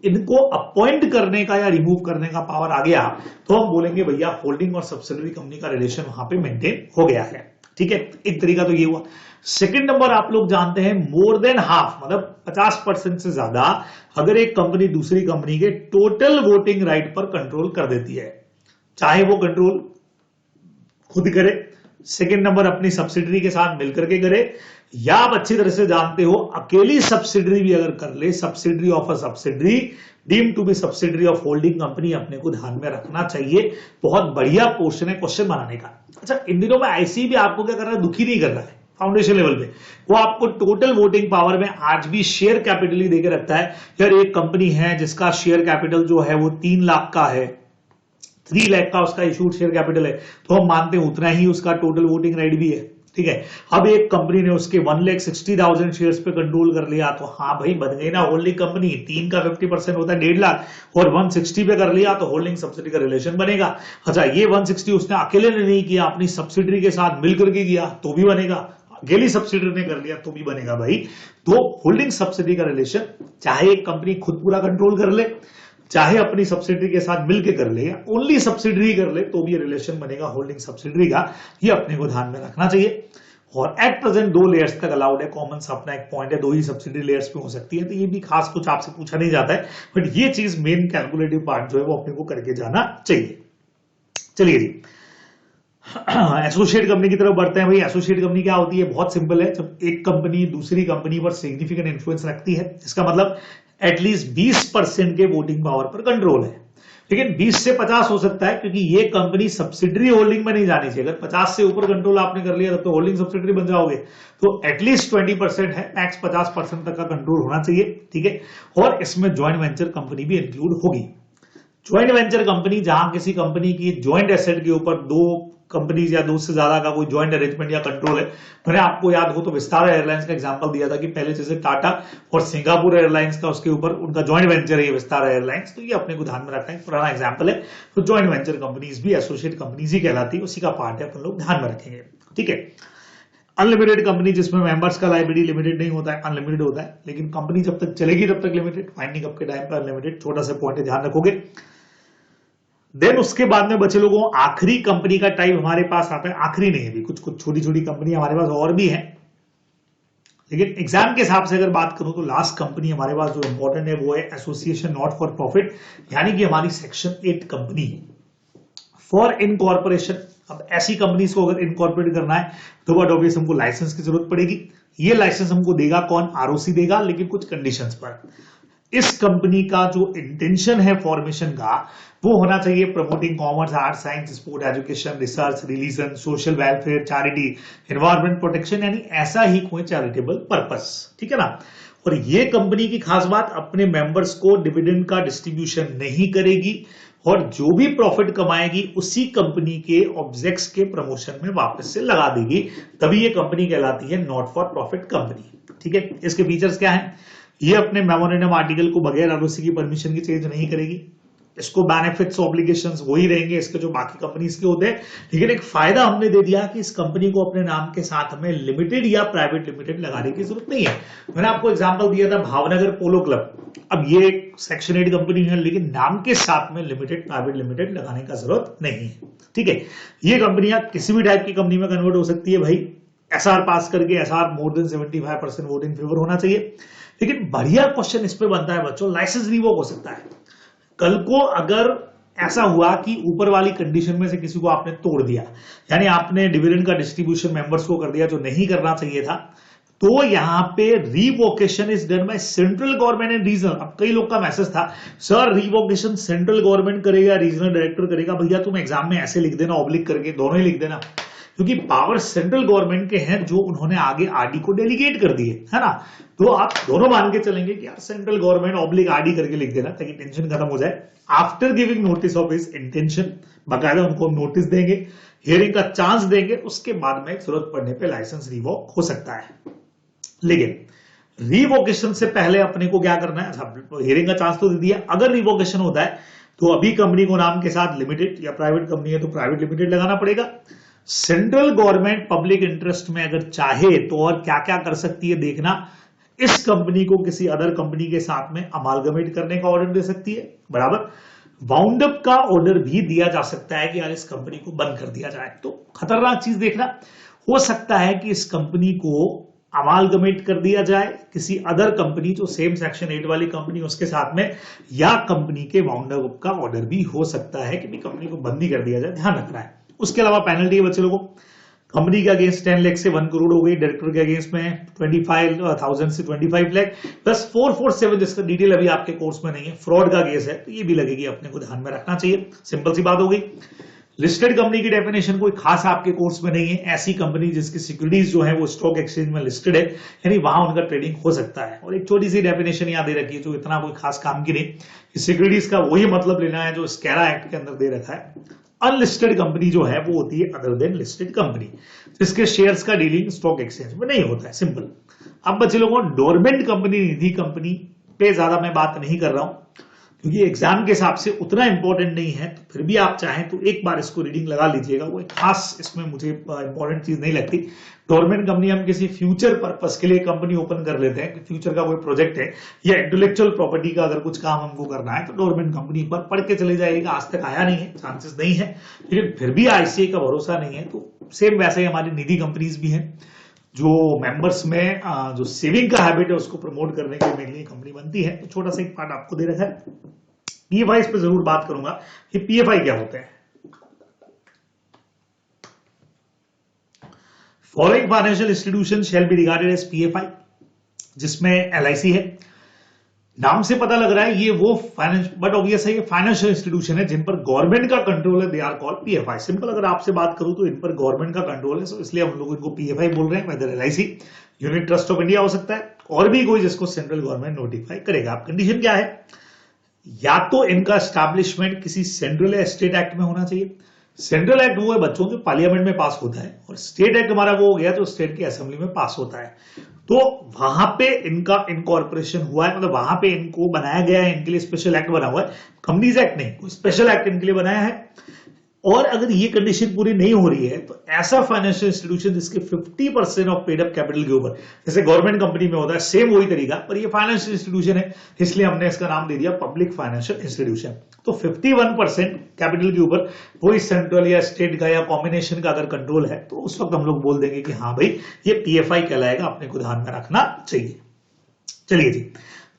इनको अपॉइंट करने का या रिमूव करने का पावर आ गया, तो हम बोलेंगे भैया होल्डिंग और सब्सिडरी कंपनी का रिलेशन वहां पे मेंटेन हो गया है, ठीक है। एक तरीका तो ये हुआ। सेकंड नंबर आप लोग जानते हैं, मोर देन हाफ मतलब 50% से ज्यादा अगर एक कंपनी दूसरी कंपनी के टोटल वोटिंग राइट पर कंट्रोल कर देती है, चाहे वो कंट्रोल खुद करे, सेकंड नंबर अपनी सब्सिडरी के साथ मिलकर के करे, या आप अच्छी तरह से जानते हो अकेली सब्सिडरी भी अगर कर ले, subsidiary of a subsidiary deem to be subsidiary of holding company, अपने को ध्यान में रखना चाहिए। बहुत बढ़िया पोर्शन है क्वेश्चन बनाने का। अच्छा, इन दिनों में आईसी भी आपको क्या कर रहा है, दुखी नहीं कर रहा है फाउंडेशन लेवल पे, वो आपको टोटल वोटिंग पावर में आज भी शेयर कैपिटल ही देके रखता है। यार एक कंपनी है जिसका शेयर कैपिटल जो है वो 3 लाख का है, 3 लाख का उसका इशूड शेयर कैपिटल है, तो हम मानते हैं उतना ही उसका टोटल वोटिंग राइट भी है, ठीक है। अब एक कंपनी ने उसके 1,60,000 शेयर्स पे कंट्रोल कर लिया, तो हाँ भाई बन गई ना होल्डिंग कंपनी। 3 का 50% होता है 1.5 लाख, और 160 पे कर लिया तो होल्डिंग सब्सिडी का रिलेशन बनेगा। अच्छा, ये 160 उसने अकेले ने नहीं किया, अपनी सब्सिडरी के साथ मिलकर के किया तो भी बनेगा। अकेली सब्सिडरी ने कर लिया तो भी बनेगा भाई। तो होल्डिंग सब्सिडी का रिलेशन चाहे एक कंपनी खुद पूरा कंट्रोल कर ले, चाहे अपनी सब्सिडरी के साथ मिलकर कर ले, या ओनली सब्सिडरी कर ले, तो भी रिलेशन बनेगा होल्डिंग सब्सिडरी का। ये अपने को ध्यान में रखना चाहिए। और एट प्रेजेंट 2 लेयर्स तक अलाउड है, कॉमन सा अपना एक पॉइंट है, 2 ही सब्सिडी लेयर्स पे हो सकती है। तो ये भी खास कुछ आपसे पूछा नहीं जाता है, बट ये चीज मेन कैलकुलेटिव पार्ट जो है वो अपने को करके जाना चाहिए। चलिए जी, एसोसिएट कंपनी की तरफ बढ़ते हैं। भाई एसोसिएट कंपनी क्या होती है? बहुत सिंपल है। जब एक कंपनी दूसरी कंपनी पर सिग्निफिकेंट इन्फ्लुएंस रखती है, इसका मतलब एटलीस्ट 20% के वोटिंग पावर पर कंट्रोल है। लेकिन 20 से 50 हो सकता है, क्योंकि ये कंपनी सब्सिडरी होल्डिंग में नहीं जानी चाहिए। अगर 50 से ऊपर कंट्रोल आपने कर लिया तब तो होल्डिंग सब्सिडरी बन जाओगे। तो एटलीस्ट 20% है, मैक्स 50% तक का कंट्रोल होना चाहिए, ठीक है। और इसमें ज्वाइंट वेंचर कंपनी भी इंक्लूड होगी। ज्वाइंट वेंचर कंपनी जहां किसी कंपनी की ज्वाइंट एसेट के ऊपर 2 कंपनीज या 2 से ज्यादा का कोई ज्वाइंट अरेंजमेंट या कंट्रोल है। मैंने आपको याद हो तो विस्तारा एयरलाइंस का एग्जांपल दिया था कि पहले जैसे टाटा और सिंगापुर एयरलाइंस का उसके ऊपर उनका ज्वाइंट वेंचर है विस्तारा एयरलाइंस। तो ये अपने को ध्यान में रखना है, पुराना एग्जांपल है। तो ज्वाइंट वेंचर कंपनीज भी एसोसिएट कंपनीज ही कहलाती है, उसी का पार्ट है, अपन लोग ध्यान में रखेंगे, ठीक है। अनलिमिटेड कंपनी जिसमें मेंबर्स का लायबिलिटी लिमिटेड नहीं होता है, अनलिमिटेड होता है। लेकिन कंपनी जब तक चलेगी तब तक लिमिटेड, वाइंडिंग अप के टाइम पर अनलिमिटेड। छोटा सा पॉइंट ध्यान रखोगे। देन उसके बाद में बचे लोगों आखिरी कंपनी का टाइप हमारे पास आता है। आखिरी नहीं है भी, कुछ कुछ छोटी छोटी कंपनी हमारे पास और भी है, लेकिन एग्जाम के हिसाब से अगर बात करूं तो लास्ट कंपनी हमारे पास जो इंपॉर्टेंट है वो है एसोसिएशन नॉट फॉर प्रॉफिट, यानी कि हमारी सेक्शन 8 कंपनी फॉर इनकॉर्पोरेशन। अब ऐसी कंपनीज को अगर इनकॉर्पोरेट करना है तो बट ऑब्वियस हमको लाइसेंस की जरूरत पड़ेगी। ये लाइसेंस हमको देगा कौन? आरओसी देगा, लेकिन कुछ कंडीशंस पर। इस कंपनी का जो इंटेंशन है फॉर्मेशन का वो होना चाहिए promoting commerce, art, science, sport, education, research, religion, social welfare, charity, environment protection, यानी ऐसा ही कोई चैरिटेबल पर्पस, ठीक है ना। और ये कंपनी की खास बात, अपने मेंबर्स को डिविडेंड का डिस्ट्रीब्यूशन नहीं करेगी, और जो भी प्रॉफिट कमाएगी उसी कंपनी के ऑब्जेक्ट्स के प्रमोशन में वापस से लगा देगी। तभी ये कंपनी कहलाती है नॉट फॉर प्रॉफिट कंपनी, ठीक है। इसके फीचर्स क्या है? ये अपने मेमोरेंडम आर्टिकल को बगैर आरओसी की परमिशन की चेंज नहीं करेगी। इसको बेनिफिट्स ऑब्लिगेशंस वही रहेंगे इसके जो बाकी कंपनीज के होते हैं। लेकिन एक फायदा हमने दे दिया कि इस कंपनी को अपने नाम के साथ हमें लिमिटेड या प्राइवेट लिमिटेड लगाने की जरूरत नहीं है। मैंने आपको एग्जांपल दिया था भावनगर पोलो क्लब। अब ये सेक्शन 8 कंपनी है, लेकिन नाम के साथ में लिमिटेड, प्राइवेट लिमिटेड लगाने का जरूरत नहीं है, ठीक है। ये कंपनियां किसी भी टाइप की कंपनी में कन्वर्ट हो सकती है भाई। एसआर पास करके, SR more than 75% vote in favour होना चाहिए। लेकिन बढ़िया क्वेश्चन इस पे बनता है बच्चों, लाइसेंस रिवोक हो सकता है। कल को अगर ऐसा हुआ कि ऊपर वाली कंडीशन में से किसी को आपने तोड़ दिया, यानी आपने डिविडेंड का डिस्ट्रीब्यूशन मेंबर्स को कर दिया जो नहीं करना चाहिए था, तो यहां पे revocation is done by central government and regional. अब कई लोग का मैसेज था, सर रिवोकेशन सेंट्रल गवर्नमेंट करेगा, रीजनल डायरेक्टर करेगा। भैया तुम एग्जाम में ऐसे लिख देना, ऑब्लिक करके दोनों ही लिख देना, क्योंकि पावर सेंट्रल गवर्नमेंट के हैं जो उन्होंने आगे आरडी को डेलीगेट कर दिए, है ना। तो आप दोनों मान के चलेंगे कि यार सेंट्रल गवर्नमेंट ऑब्लिक आरडी करके लिख देना ताकि टेंशन खत्म हो जाए। After giving notice of his intention, बकायदा उनको नोटिस देंगे, हियरिंग का चांस देंगे, उसके बाद में जरूरत पड़ने पे लाइसेंस रिवोक हो सकता है। लेकिन रिवोकेशन से पहले अपने को क्या करना है? हियरिंग का चांस तो दे दिया। अगर रिवोकेशन होता है तो अभी कंपनी को नाम के साथ लिमिटेड, या प्राइवेट कंपनी है तो प्राइवेट लिमिटेड लगाना पड़ेगा। सेंट्रल गवर्नमेंट पब्लिक इंटरेस्ट में अगर चाहे तो और क्या क्या कर सकती है देखना। इस कंपनी को किसी अदर कंपनी के साथ में अमालगमेट करने का ऑर्डर दे सकती है, बराबर। वाउंड अप का ऑर्डर भी दिया जा सकता है कि यार इस कंपनी को बंद कर दिया जाए। तो खतरनाक चीज देखना, हो सकता है कि इस कंपनी को अमालगमेट कर दिया जाए किसी अदर कंपनी जो सेम सेक्शन 8 वाली कंपनी उसके साथ में, या कंपनी के वाउंड अप का ऑर्डर भी हो सकता है कि कंपनी को बंद ही कर दिया जाए, ध्यान रखना है। उसके अलावा पेनल्टी है बच्चे लोगों, कंपनी के अगेंस्ट 10 लाख से 1 करोड़ हो गई, डायरेक्टर के अगेंस्ट में 25,000 से 25 लाख, प्लस 447 जिसका डिटेल अभी आपके कोर्स में नहीं है, फ्रॉड का केस है, तो ये भी लगेगी, अपने को ध्यान में रखना चाहिए। सिंपल सी बात हो गई। लिस्टेड कंपनी की डेफिनेशन कोई खास आपके कोर्स में नहीं है। ऐसी कंपनी जिसकी सिक्योरिटीज जो है वो स्टॉक एक्सचेंज में लिस्टेड है, यानी वहां उनका ट्रेडिंग हो सकता है। और एक छोटी सी डेफिनेशन याद दे रखी है जो इतना कोई खास काम की नहीं। सिक्योरिटीज का वही मतलब लेना है जो स्कैरा एक्ट के अंदर दे रखा है। अनलिस्टेड कंपनी जो है वो होती है अदर देन लिस्टेड कंपनी, जिसके शेयर्स का डीलिंग स्टॉक एक्सचेंज में नहीं होता है, सिंपल। अब बच्चे लोगों, डोरमेंट कंपनी, निधि कंपनी पे ज्यादा मैं बात नहीं कर रहा हूं। क्योंकि एग्जाम के हिसाब से उतना इंपॉर्टेंट नहीं है, तो फिर भी आप चाहें तो एक बार इसको रीडिंग लगा लीजिएगा। वो एक खास इसमें मुझे इंपॉर्टेंट चीज नहीं लगती। गवर्नमेंट कंपनी हम किसी फ्यूचर पर्पस के लिए कंपनी ओपन कर लेते हैं कि फ्यूचर का कोई प्रोजेक्ट है या इंटेलेक्चुअल प्रॉपर्टी का अगर कुछ काम हमको करना है तो गवर्नमेंट कंपनी एक बार पढ़ के चले जाएगा। आज तक आया नहीं है, चांसेस नहीं है, लेकिन फिर भी आईसीए का भरोसा नहीं है। तो सेम वैसे ही हमारी निधि कंपनीज भी हैं जो मेंबर्स में जो सेविंग का हैबिट है उसको प्रमोट करने के लिए मेनली कंपनी बनती है। तो छोटा सा एक पार्ट आपको दे रखा है। पीएफआई पे जरूर बात करूंगा कि पीएफआई क्या होते हैं। Following financial institution shall be regarded as PFI, जिसमें एलआईसी है। नाम से पता लग रहा है ये वो फाइनेंस, बट ऑब्वियस है ये फाइनेंशियल इंस्टीट्यूशन है जिन पर गवर्नमेंट का कंट्रोल है, they are called PFI. Simple अगर आपसे बात करूं तो इन पर गवर्नमेंट का कंट्रोल है, तो इसलिए हम लोग इनको पीएफआई बोल रहे हैं। Whether LIC, unit trust of India हो सकता है, और भी कोई जिसको सेंट्रल गवर्नमेंट नोटिफाई करेगा। अब कंडीशन क्या है, या तो इनका एस्टैब्लिशमेंट किसी सेंट्रल या स्टेट एक्ट में होना चाहिए। सेंट्रल एक्ट वो है बच्चों जो पार्लियामेंट में पास होता है, और स्टेट एक्ट हमारा वो हो गया तो स्टेट की असेंबली में पास होता है। तो वहां पे इनका इनकॉर्पोरेशन हुआ है, मतलब वहां पे इनको बनाया गया है, इनके लिए स्पेशल एक्ट बना हुआ है, कंपनीज एक्ट नहीं, कोई स्पेशल एक्ट इनके लिए बनाया है। और अगर ये कंडीशन पूरी नहीं हो रही है तो ऐसा फाइनेंशियल इंस्टीट्यूशन जिसके 50% ऑफ पेड अप कैपिटल के ऊपर, जैसे गवर्नमेंट कंपनी में होता है सेम वही तरीका, पर ये फाइनेंशियल इंस्टीट्यूशन है इसलिए हमने इसका नाम दे दिया पब्लिक फाइनेंशियल इंस्टीट्यूशन। तो 51% कैपिटल के ऊपर कोई सेंट्रल या स्टेट का या कॉम्बिनेशन का अगर कंट्रोल है तो उस वक्त हम लोग बोल देंगे कि हाँ भाई ये पीएफआई कहलाएगा, अपने को ध्यान में रखना चाहिए। चलिए जी,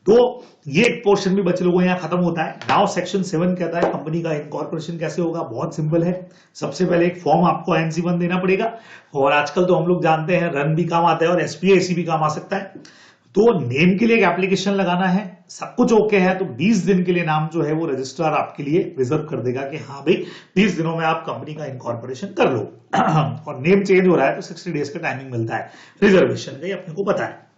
तो ये एक पोर्शन भी बच्चे लोगों को यहाँ खत्म होता है। नाउ सेक्शन 7 कहता है कंपनी का इनकॉर्पोरेशन कैसे होगा। बहुत सिंपल है, सबसे पहले एक फॉर्म आपको INC1 देना पड़ेगा, और आजकल तो हम लोग जानते हैं रन भी काम आता है और SPIC भी काम आ सकता है। तो नेम के लिए एक एप्लीकेशन लगाना है, सब कुछ ओके है तो 20 दिन के लिए नाम जो है वो रजिस्ट्रार आपके लिए रिजर्व कर देगा कि हाँ भाई 20 दिनों में आप कंपनी का इनकॉर्पोरेशन कर लो। और नेम चेंज हो रहा है तो 60 डेज का टाइमिंग मिलता है रिजर्वेशन का, ये अपने को पता है।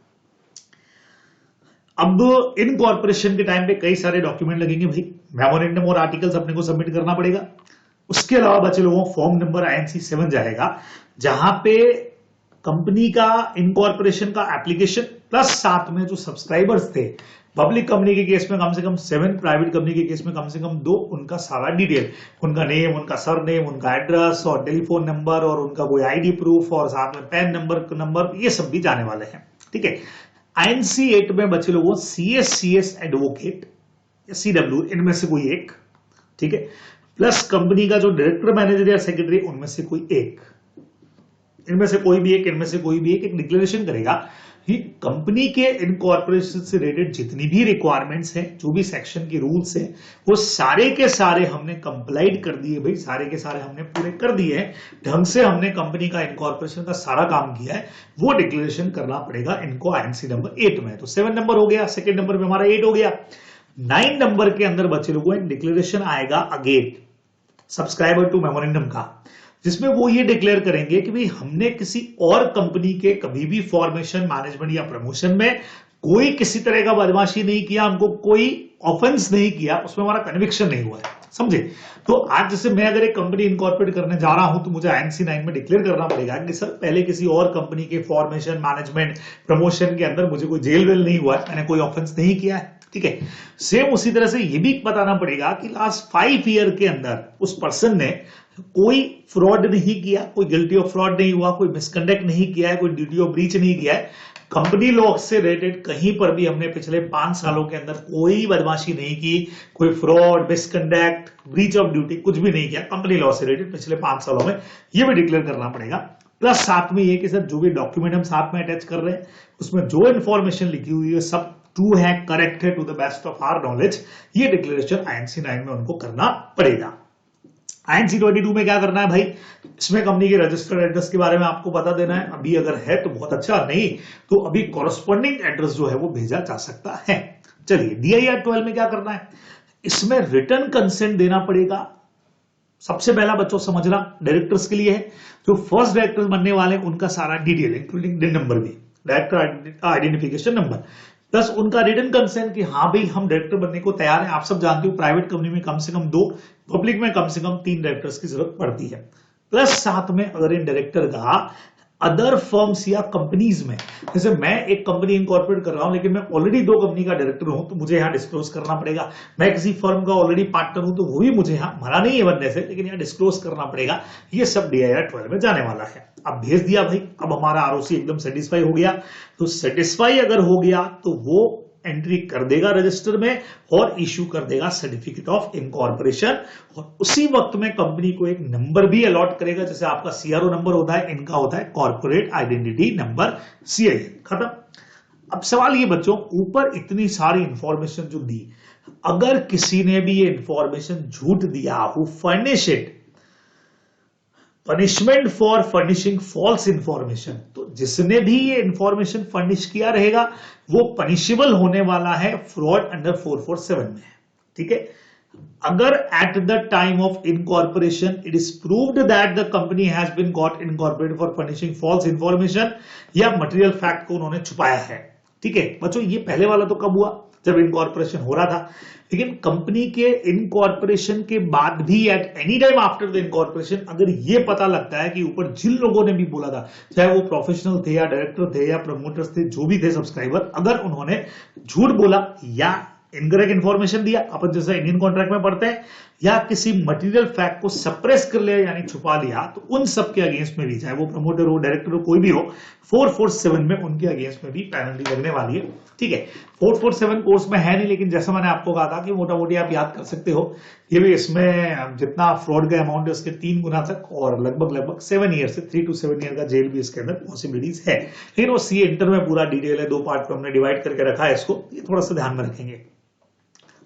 अब इनकॉर्पोरेशन के टाइम पे कई सारे डॉक्यूमेंट लगेंगे भाई, मेमोरेंडम और आर्टिकल्स अपने को सबमिट करना पड़ेगा। उसके अलावा बच्चे लोगों फॉर्म नंबर INC7 जाएगा, जहां पे कंपनी का इनकॉर्पोरेशन का एप्लीकेशन प्लस साथ में जो सब्सक्राइबर्स थे, पब्लिक कंपनी के केस में कम से कम 7, प्राइवेट कंपनी के केस में कम से कम 2, उनका सारा डिटेल, उनका नेम, उनका सरनेम, उनका एड्रेस और टेलीफोन नंबर और उनका कोई आईडी प्रूफ और साथ में पैन नंबर ये सब भी जाने वाले हैं। ठीक है। INC8 में बच्चे लोगों CS एडवोकेट या CW इनमें से कोई एक, ठीक है, प्लस कंपनी का जो डायरेक्टर, मैनेजर या सेक्रेटरी उनमें से कोई एक, इनमें से कोई भी एक, इनमें से कोई भी एक डिक्लेरेशन करेगा कि कंपनी के इनकॉर्पोरेशन से रिलेटेड जितनी भी रिक्वायरमेंट्स हैं, जो भी सेक्शन के रूल्स हैं, वो सारे के सारे हमने कंप्लाइड कर दिए भाई, सारे के सारे हमने पूरे कर दिए हैं, ढंग से हमने कंपनी का इनकॉर्पोरेशन का सारा काम किया है, वो डिक्लेरेशन करना पड़ेगा इनको INC नंबर 8 में। तो 7 नंबर हो गया, सेकेंड नंबर में हमारा 8 हो गया। 9 नंबर के अंदर बच्चे लोगों को डिक्लेरेशन आएगा अगेन सब्सक्राइबर टू मेमोरेंडम का, जिसमें वो ये डिक्लेयर करेंगे कि भाई हमने किसी और कंपनी के कभी भी फॉर्मेशन, मैनेजमेंट या प्रमोशन में कोई किसी तरह का बदमाशी नहीं किया, हमको कोई ऑफेंस नहीं किया, उसमें हमारा कन्विक्शन नहीं हुआ है, समझे। तो आज जैसे मैं अगर एक कंपनी इनकॉर्पोरेट करने जा रहा हूं तो मुझे INC9 में डिक्लेयर करना पड़ेगा कि सर पहले किसी और कंपनी के फॉर्मेशन, मैनेजमेंट, प्रमोशन के अंदर मुझे कोई जेल वेल नहीं हुआ है, मैंने कोई ऑफेंस नहीं किया है। ठीक है। सेम उसी तरह से ये भी बताना पड़ेगा कि लास्ट 5 ईयर के अंदर उस पर्सन ने कोई फ्रॉड नहीं किया, कोई गिल्टी ऑफ फ्रॉड नहीं हुआ, कोई मिसकंडक्ट नहीं किया है, कोई ड्यूटी ऑफ ब्रीच नहीं किया है, कंपनी लॉ से रिलेटेड कहीं पर भी हमने पिछले 5 सालों के अंदर कोई बदमाशी नहीं की, कोई fraud, misconduct, breach of duty कुछ भी नहीं किया कंपनी लॉ से रिलेटेड पिछले 5 सालों में, ये भी डिक्लेयर करना पड़ेगा। प्लस साथ में ये कि सर जो भी डॉक्यूमेंट हम साथ में अटैच कर रहे हैं उसमें जो इंफॉर्मेशन लिखी हुई है सब ट्रू है, करेक्ट है, to the best of our knowledge, ये डिक्लेरेशन INC9 में उनको करना पड़ेगा। INC22 में क्या करना है भाई, इसमें कंपनी के रजिस्टर्ड एड्रेस के बारे में आपको बता देना है। अभी अगर है तो बहुत अच्छा, नहीं तो अभी कॉरस्पॉन्डिंग एड्रेस जो है वो भेजा जा सकता है। चलिए DIR 12 में क्या करना है, इसमें रिटर्न कंसेंट देना पड़ेगा। सबसे पहला बच्चों समझना डायरेक्टर्स के लिए है, जो फर्स्ट डायरेक्टर बनने वाले उनका सारा डिटेल इंक्लूडिंग डिन नंबर भी, डायरेक्टर आइडेंटिफिकेशन नंबर, प्लस उनका रिटन कंसेंट कि हाँ भाई हम डायरेक्टर बनने को तैयार हैं। आप सब जानते हो प्राइवेट कंपनी में कम से कम 2, पब्लिक में कम से कम 3 डायरेक्टर्स की जरूरत पड़ती है। प्लस साथ में अगर इन डायरेक्टर का अदर फर्म्स या कंपनीज में, जैसे मैं एक कंपनी इनकॉर्पोरेट कर रहा हूं लेकिन मैं ऑलरेडी 2 कंपनी का डायरेक्टर हूं, तो मुझे यहां डिस्क्लोज करना पड़ेगा। मैं किसी फर्म का ऑलरेडी पार्टनर हूं तो वो भी मुझे यहां मना नहीं है बनने से, लेकिन यहां डिस्क्लोज करना पड़ेगा। ये सब DIR 12 में जाने वाला है। अब भेज दिया भाई, अब हमारा ROC एकदम सेटिस्फाई हो गया। तो सेटिस्फाई अगर हो गया तो वो एंट्री कर देगा रजिस्टर में और इश्यू कर देगा सर्टिफिकेट ऑफ इनकॉर्पोरेशन, और उसी वक्त में कंपनी को एक नंबर भी अलॉट करेगा, जैसे आपका CRO नंबर होता है, इनका होता है कॉर्पोरेट आइडेंटिटी नंबर, CIN। खत्म। अब सवाल ये बच्चों, ऊपर इतनी सारी इंफॉर्मेशन जो दी, अगर किसी ने भी ये इंफॉर्मेशन झूठ दिया, who furnish it, punishment for furnishing false information, तो जिसने भी ये इंफॉर्मेशन फर्निश किया रहेगा वो पनिशेबल होने वाला है फ्रॉड अंडर 447 में। ठीक है। अगर at the time of incorporation it is proved that the company has been got incorporated for furnishing false information, या मटेरियल फैक्ट को उन्होंने छुपाया है। ठीक है बच्चों, ये पहले वाला तो कब हुआ, जब इनकॉर्पोरेशन हो रहा था, लेकिन कंपनी के इनकॉर्पोरेशन के बाद भी at any time after the incorporation अगर ये पता लगता है कि ऊपर जिन लोगों ने भी बोला था, चाहे वो प्रोफेशनल थे या डायरेक्टर थे या प्रमोटर्स थे, जो भी थे सब्सक्राइबर, अगर उन्होंने झूठ बोला या इनकरेक्ट इंफॉर्मेशन दिया, अपन जैसा इंडियन कॉन्ट्रैक्ट में पढ़ते हैं, या किसी मटेरियल फैक्ट को सप्रेस कर लिया यानी छुपा लिया, तो उन सब के अगेंस्ट में भी, चाहे वो प्रमोटर हो, डायरेक्टर हो, कोई भी हो, 447 में उनके अगेंस्ट में भी पेनल्टी लगने वाली है। ठीक है। 447 कोर्स में है नहीं, लेकिन जैसा मैंने आपको कहा था कि मोटा मोटी आप याद कर सकते हो, ये भी इसमें जितना फ्रॉड का अमाउंट है उसके 3 गुना तक, और लगभग 7 ईयर से 3 to 7 ईयर का जेल भी इसके अंदर पॉसिबिलिटीज है। लेकिन वो CA इंटर में पूरा डिटेल है, 2 पार्ट में हमने डिवाइड करके रखा है इसको, ये थोड़ा सा ध्यान में रखेंगे।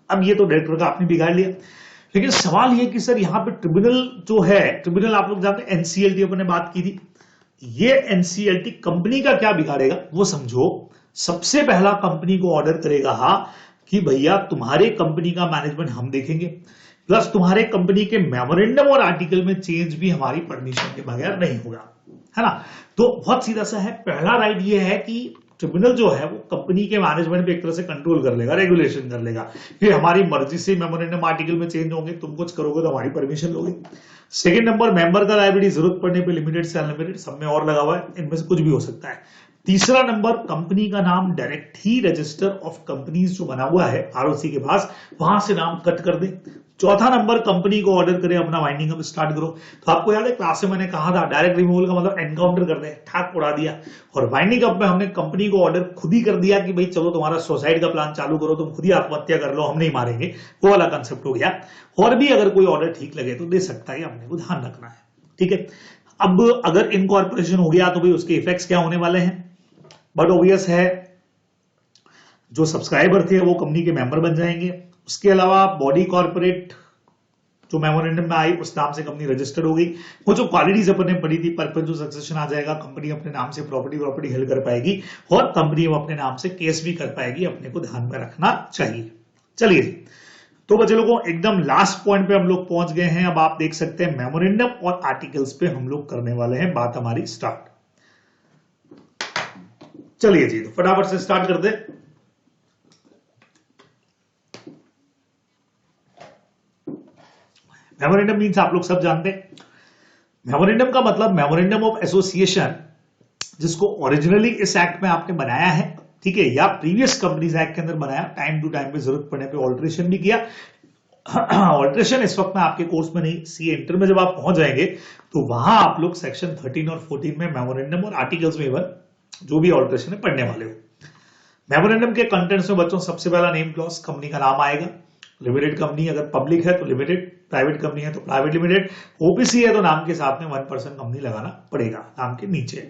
अब ये तो डायरेक्टर का आपने बिगाड़ लिया, लेकिन सवाल ये कि सर यहाँ पे ट्रिब्यूनल जो है, ट्रिब्यूनल आप लोग जानते हैं NCLT अपन ने बात की थी, ये NCLT कंपनी का क्या बिगाड़ेगा वो समझो। सबसे पहला कंपनी को ऑर्डर करेगा कि भैया तुम्हारे कंपनी का मैनेजमेंट हम देखेंगे, प्लस तुम्हारे कंपनी के मेमोरेंडम और आर्टिकल में चेंज भी हमारी परमिशन के बगैर नहीं होगा, है ना। तो बहुत सीधा सा है, पहला राइट ये है कि ट्रिब्यूनल जो है वो कंपनी के मैनेजमेंट पे एक तरह से कंट्रोल कर लेगा, रेगुलेशन कर लेगा कि हमारी मर्जी से मेमोरेंडम आर्टिकल में चेंज होंगे, तुम कुछ करोगे तो हमारी परमिशन लोगे। सेकंड नंबर, मेंबर का लायबिलिटी जरूरत पड़ने पे लिमिटेड से अनलिमिटेड सब में और लगा हुआ है, इनमें से कुछ भी हो सकता है। तीसरा नंबर, कंपनी का नाम direct he register of companies जो बना हुआ है ROC के पास, वहां से नाम कट कर दे। चौथा नंबर, कंपनी को ऑर्डर करे अपना वाइंडिंग अप स्टार्ट करो। तो आपको याद है क्लास में मैंने कहा था डायरेक्ट रिमूवल का मतलब एनकाउंटर कर दे, ठाक उड़ा दिया, और वाइंडिंग अप में हमने कंपनी को ऑर्डर खुद ही कर दिया कि भाई चलो तुम्हारा सुसाइड का प्लान चालू करो, तुम खुद ही आत्महत्या कर लो, हम नहीं मारेंगे, वो वाला कंसेप्ट हो गया। और भी अगर कोई ऑर्डर ठीक लगे तो दे सकता है, अपने को ध्यान रखना है। ठीक है। अब अगर इनकॉर्पोरेशन हो गया तो भाई उसके इफेक्ट्स क्या होने वाले हैं, बट ऑब्वियस है, जो सब्सक्राइबर थे वो कंपनी के मेंबर बन जाएंगे। उसके अलावा बॉडी कॉर्पोरेट जो मेमोरेंडम में आई उस नाम से कंपनी रजिस्टर्ड हो गई। वो जो क्वालिटीज अपन ने पढ़ी थी, परपेचुअल सक्सेशन आ जाएगा, कंपनी अपने नाम से प्रॉपर्टी हेल्ड कर पाएगी, और कंपनी अपने नाम से केस भी कर पाएगी, अपने को ध्यान में रखना चाहिए। चलिए, तो बच्चे लोगों एकदम लास्ट पॉइंट पे हम लोग पहुंच गए हैं। अब आप देख सकते हैं मेमोरेंडम और आर्टिकल्स पे हम लोग करने वाले हैं बात हमारी स्टार्ट। चलिए जी, तो फटाफट से स्टार्ट कर दे। मेमोरेंडम मीन्स आप लोग सब जानते हैं, मेमोरेंडम का मतलब मेमोरेंडम ऑफ एसोसिएशन, जिसको ओरिजिनली इस एक्ट में आपने बनाया है, ठीक है, या प्रीवियस कंपनीज एक्ट के अंदर बनाया, टाइम टू टाइम पे जरूरत पड़ने पे ऑल्ट्रेशन भी किया। ऑल्ट्रेशन इस वक्त में आपके कोर्स में नहीं, CA इंटर में जब आप पहुंच जाएंगे तो वहां आप लोग सेक्शन 13 और 14 में मेमोरेंडम और आर्टिकल्स में इवन जो भी ऑल्ट्रेशन है पढ़ने वाले हो। मेमोरेंडम के कंटेंट्स में बच्चों सबसे पहला नेम क्लॉज, कंपनी का नाम आएगा। लिमिटेड कंपनी अगर पब्लिक है तो लिमिटेड, प्राइवेट कंपनी है तो प्राइवेट लिमिटेड, ओपीसी है तो नाम के साथ में 1% कंपनी लगाना पड़ेगा नाम के नीचे।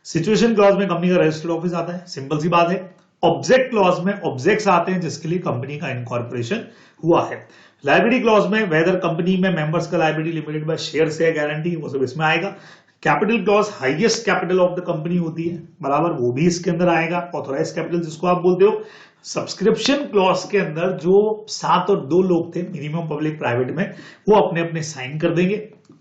सिचुएशन क्लॉज में कंपनी का रजिस्टर्ड ऑफिस आता है, सिंपल सी बात है। ऑब्जेक्ट क्लॉज में ऑब्जेक्ट्स आते हैं जिसके लिए कंपनी का इनकॉर्पोरेशन हुआ है। लायबिलिटी क्लॉज में वेदर कंपनी में मेंबर्स का लायबिलिटी लिमिटेड बाय शेयर से गारंटी, वो सब इसमें आएगा। Capital clause highest capital of the company होती है, बराबर, वो भी इसके अंदर आएगा। ऑथोराइज कैपिटल जिसको आप बोलते हो। सब्सक्रिप्शन क्लॉज के अंदर जो 7 और 2 लोग थे मिनिमम पब्लिक प्राइवेट में, वो अपने अपने साइन कर देंगे,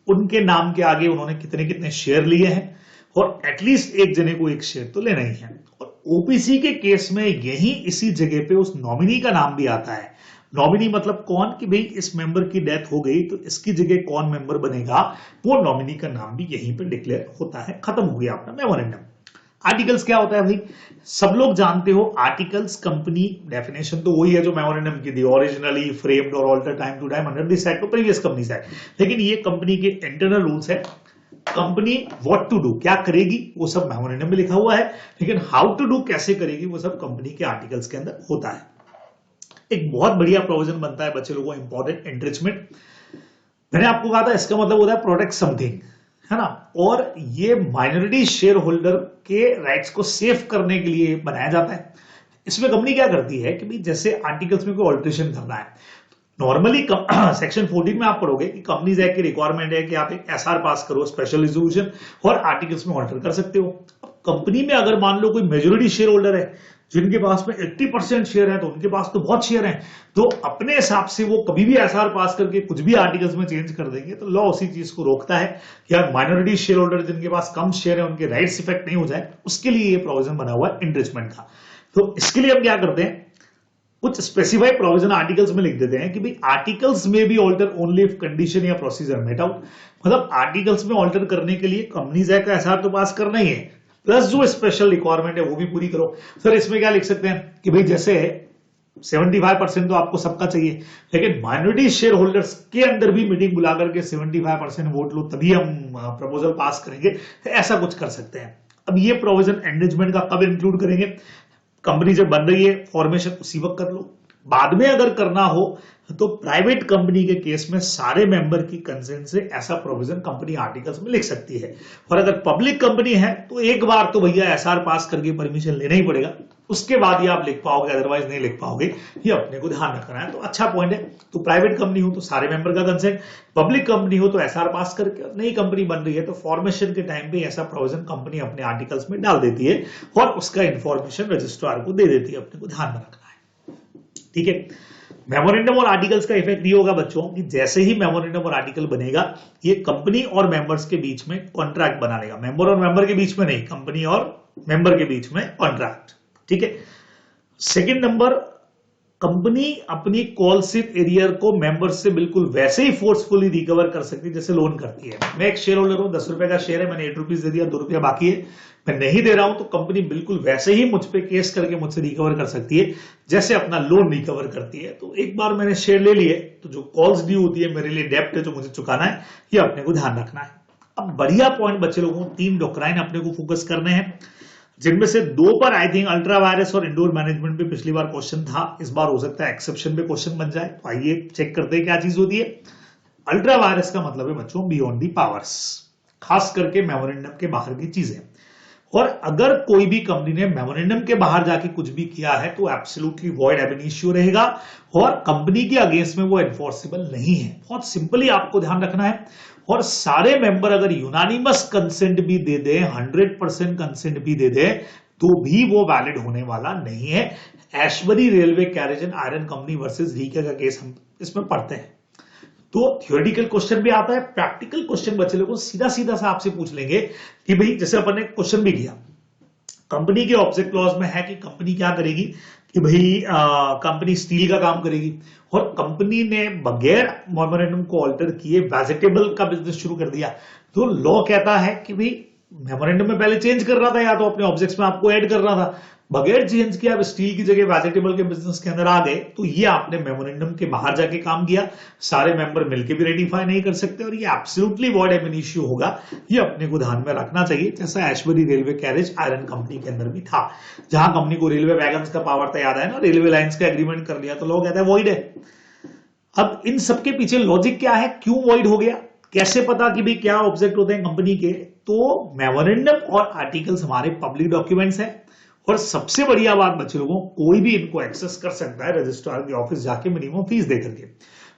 उनके नाम के आगे उन्होंने कितने कितने शेयर लिए हैं, और एटलीस्ट एक जने को एक शेयर तो लेना ही है। और ओपीसी के केस में यही इसी जगह पे उस नॉमिनी का नाम भी आता है, नॉमिनी मतलब कौन, कि भाई इस मेंबर की डेथ हो गई तो इसकी जगह कौन मेंबर बनेगा, वो नॉमिनी का नाम भी यहीं पे डिक्लेयर होता है। खत्म हो गया अपना मेमोरेंडम। आर्टिकल्स क्या होता है भाई, सब लोग जानते हो आर्टिकल्स कंपनी डेफिनेशन तो वही है जो मेमोरेंडम की थी, ओरिजिनली फ्रेम्ड और alter time to time under this act to previous companies act. लेकिन ये कंपनी के इंटरनल रूल्स है, कंपनी व्हाट टू डू क्या करेगी वो सब मेमोरेंडम में लिखा हुआ है, लेकिन हाउ टू डू कैसे करेगी वो सब कंपनी के आर्टिकल्स के अंदर होता है। एक बहुत बढ़िया प्रोविजन बनता है बच्चे लोगों को, इंपॉर्टेंट एनरिचमेंट। मैंने आपको कहा था इसका मतलब होता है प्रोटेक्ट समथिंग, है ना, और ये माइनॉरिटी शेयर होल्डर के राइट्स को सेव करने के लिए बनाया जाता है। इसमें कंपनी क्या करती है कि भाई जैसे आर्टिकल्स में कोई ऑल्टरेशन करना है, नॉर्मली सेक्शन 14 में आप पढ़ोगे कि कंपनीज एक्ट की रिक्वायरमेंट है कि आप एक एसआर पास करो, स्पेशल रिजोल्यूशन, और आर्टिकल्स में ऑल्टर कर सकते हो। कंपनी में अगर मान लो कोई मेजोरिटी शेयर होल्डर है जिनके पास में 80% शेयर है, तो उनके पास तो बहुत शेयर हैं, तो अपने हिसाब से वो कभी भी एसआर पास करके कुछ भी आर्टिकल्स में चेंज कर देंगे, तो लॉ उसी चीज को रोकता है कि यार माइनॉरिटी शेयर होल्डर जिनके पास कम शेयर है उनके राइट्स इफेक्ट नहीं हो जाए, उसके लिए ये प्रोविजन बना हुआ है एनरिचमेंट का। तो इसके लिए हम क्या करते हैं, कुछ स्पेसिफाइड प्रोविजन आर्टिकल्स में लिख देते हैं कि भाई आर्टिकल्स में भी ऑल्टर ओनली इफ कंडीशन या प्रोसीजर मेट आउट। मतलब आर्टिकल्स में ऑल्टर करने के लिए कंपनीज एक्ट का एसआर तो पास करना ही है, प्लस जो स्पेशल रिक्वायरमेंट है वो भी पूरी करो। सर इसमें क्या लिख सकते हैं कि भाई जैसे 75% तो आपको सबका चाहिए, लेकिन माइनॉरिटी शेयर होल्डर्स के अंदर भी मीटिंग बुला करके 75% वोट लो तभी हम प्रपोजल पास करेंगे, ऐसा कुछ कर सकते हैं। अब ये प्रोविजन एनरिचमेंट का कब इंक्लूड करेंगे, कंपनी जब बन रही है फॉर्मेशन उसी वक्त कर लो। बाद में अगर करना हो तो प्राइवेट कंपनी के केस में सारे मेंबर की कंसेंट से ऐसा प्रोविजन कंपनी आर्टिकल्स में लिख सकती है। और अगर पब्लिक कंपनी है तो एक बार तो भैया एसआर पास करके परमिशन लेना ही पड़ेगा, उसके बाद ही आप लिख पाओगे, अदरवाइज नहीं लिख पाओगे। ये अपने को ध्यान रखना है। तो अच्छा पॉइंट है। तो प्राइवेट कंपनी हो तो सारे मेंबर का कंसेंट, पब्लिक कंपनी हो तो एसआर पास करके, नई कंपनी बन रही है तो फॉर्मेशन के टाइम पे ऐसा प्रोविजन कंपनी अपने आर्टिकल्स में डाल देती है और उसका इंफॉर्मेशन रजिस्ट्रार को दे देती है। अपने को ध्यान में रखना है, ठीक है। मेमोरेंडम और आर्टिकल्स का इफेक्ट ये होगा बच्चों कि जैसे ही मेमोरेंडम और आर्टिकल बनेगा, ये कंपनी और मेंबर्स के बीच में कॉन्ट्रैक्ट बना लेगा। मेंबर और मेंबर के बीच में नहीं, कंपनी और मेंबर के बीच में कॉन्ट्रैक्ट, ठीक है। सेकंड नंबर, कंपनी अपनी कॉल शीट एरियर को मेंबर से बिल्कुल वैसे ही फोर्सफुली रिकवर कर सकती है जैसे लोन करती है। मैं एक शेयर होल्डर हूं, 10 रुपए का शेयर है, मैंने 8 रुपीज दे दिया, 2 रुपया बाकी है, मैं नहीं दे रहा हूं, तो कंपनी बिल्कुल वैसे ही मुझ पे केस करके मुझसे रिकवर कर सकती है जैसे अपना लोन रिकवर करती है। तो एक बार मैंने शेयर ले लिए तो जो कॉल्स ड्यू होती है, मेरे लिए डेप्ट है जो मुझे चुकाना है, ये अपने को ध्यान रखना है। अब बढ़िया पॉइंट बच्चे लोगों को 3 डॉक्ट्राइन अपने को फोकस करने हैं, जिनमें से 2 पर आई थिंक अल्ट्रा वायरस और इंडोर मैनेजमेंट पे पिछली बार क्वेश्चन था, इस बार हो सकता है एक्सेप्शन पे क्वेश्चन बन जाए। तो आइए चेक करते हैं क्या चीज होती है। अल्ट्रा वायरस का मतलब है बच्चों बियॉन्ड दी पावर्स, खास करके मेमोरेंडम के बाहर की चीजें। और अगर कोई भी कंपनी ने मेमोरेंडम के बाहर जाके कुछ भी किया है तो एब्सोल्युटली वॉइड एब इनिशियो रहेगा और कंपनी के अगेंस्ट में वो एनफोर्सेबल नहीं है। बहुत सिंपली आपको ध्यान रखना है। और सारे मेंबर अगर यूनानिमस कंसेंट भी दे दे, 100% कंसेंट भी दे दे, तो भी वो वैलिड होने वाला नहीं है। Ashbery railway carriage and iron company versus Rica का केस हम इसमें पढ़ते हैं। तो थियोरेटिकल क्वेश्चन भी आता है, प्रैक्टिकल क्वेश्चन बच्चे लोगों को सीधा सीधा सा आपसे पूछ लेंगे कि भाई जैसे अपन ने क्वेश्चन भी किया, कंपनी के ऑब्जेक्ट क्लॉज में है कि कंपनी क्या करेगी कि भाई कंपनी स्टील का काम करेगी और कंपनी ने बगैर मेमोरेंडम को ऑल्टर किए वेजिटेबल का बिजनेस शुरू कर दिया। तो लॉ कहता है कि भाई मेमोरेंडम में पहले चेंज कर रहा था या तो अपने ऑब्जेक्ट्स में आपको ऐड कर रहा था, बगैर चेंज किया आप स्टील की जगह वेजिटेबल के बिजनेस के अंदर आ गए, तो ये आपने मेमोरेंडम के बाहर जाके काम किया, सारे मेंबर मिलकर भी रेटिफाई नहीं कर सकते और ये एब्सोल्युटली वॉइड एब इनिशियो होगा। ये अपने को ध्यान में रखना चाहिए, जैसा Ashbery railway carriage iron company के अंदर भी था, जहां कंपनी को रेलवे वैगन्स का पावर तो याद है ना, रेलवे लाइंस का एग्रीमेंट कर लिया तो लोग कहते हैं वॉइड है। अब इन सबके पीछे लॉजिक क्या है, क्यों वॉइड हो गया, कैसे पता कि भाई क्या ऑब्जेक्ट होते हैं कंपनी के। तो मेमोरेंडम और आर्टिकल्स हमारे पब्लिक डॉक्यूमेंट्स हैं और सबसे बढ़िया बात बच्चे लोगों, कोई भी इनको एक्सेस कर सकता है रजिस्ट्रार के ऑफिस जाके मिनिमम फीस दे करके।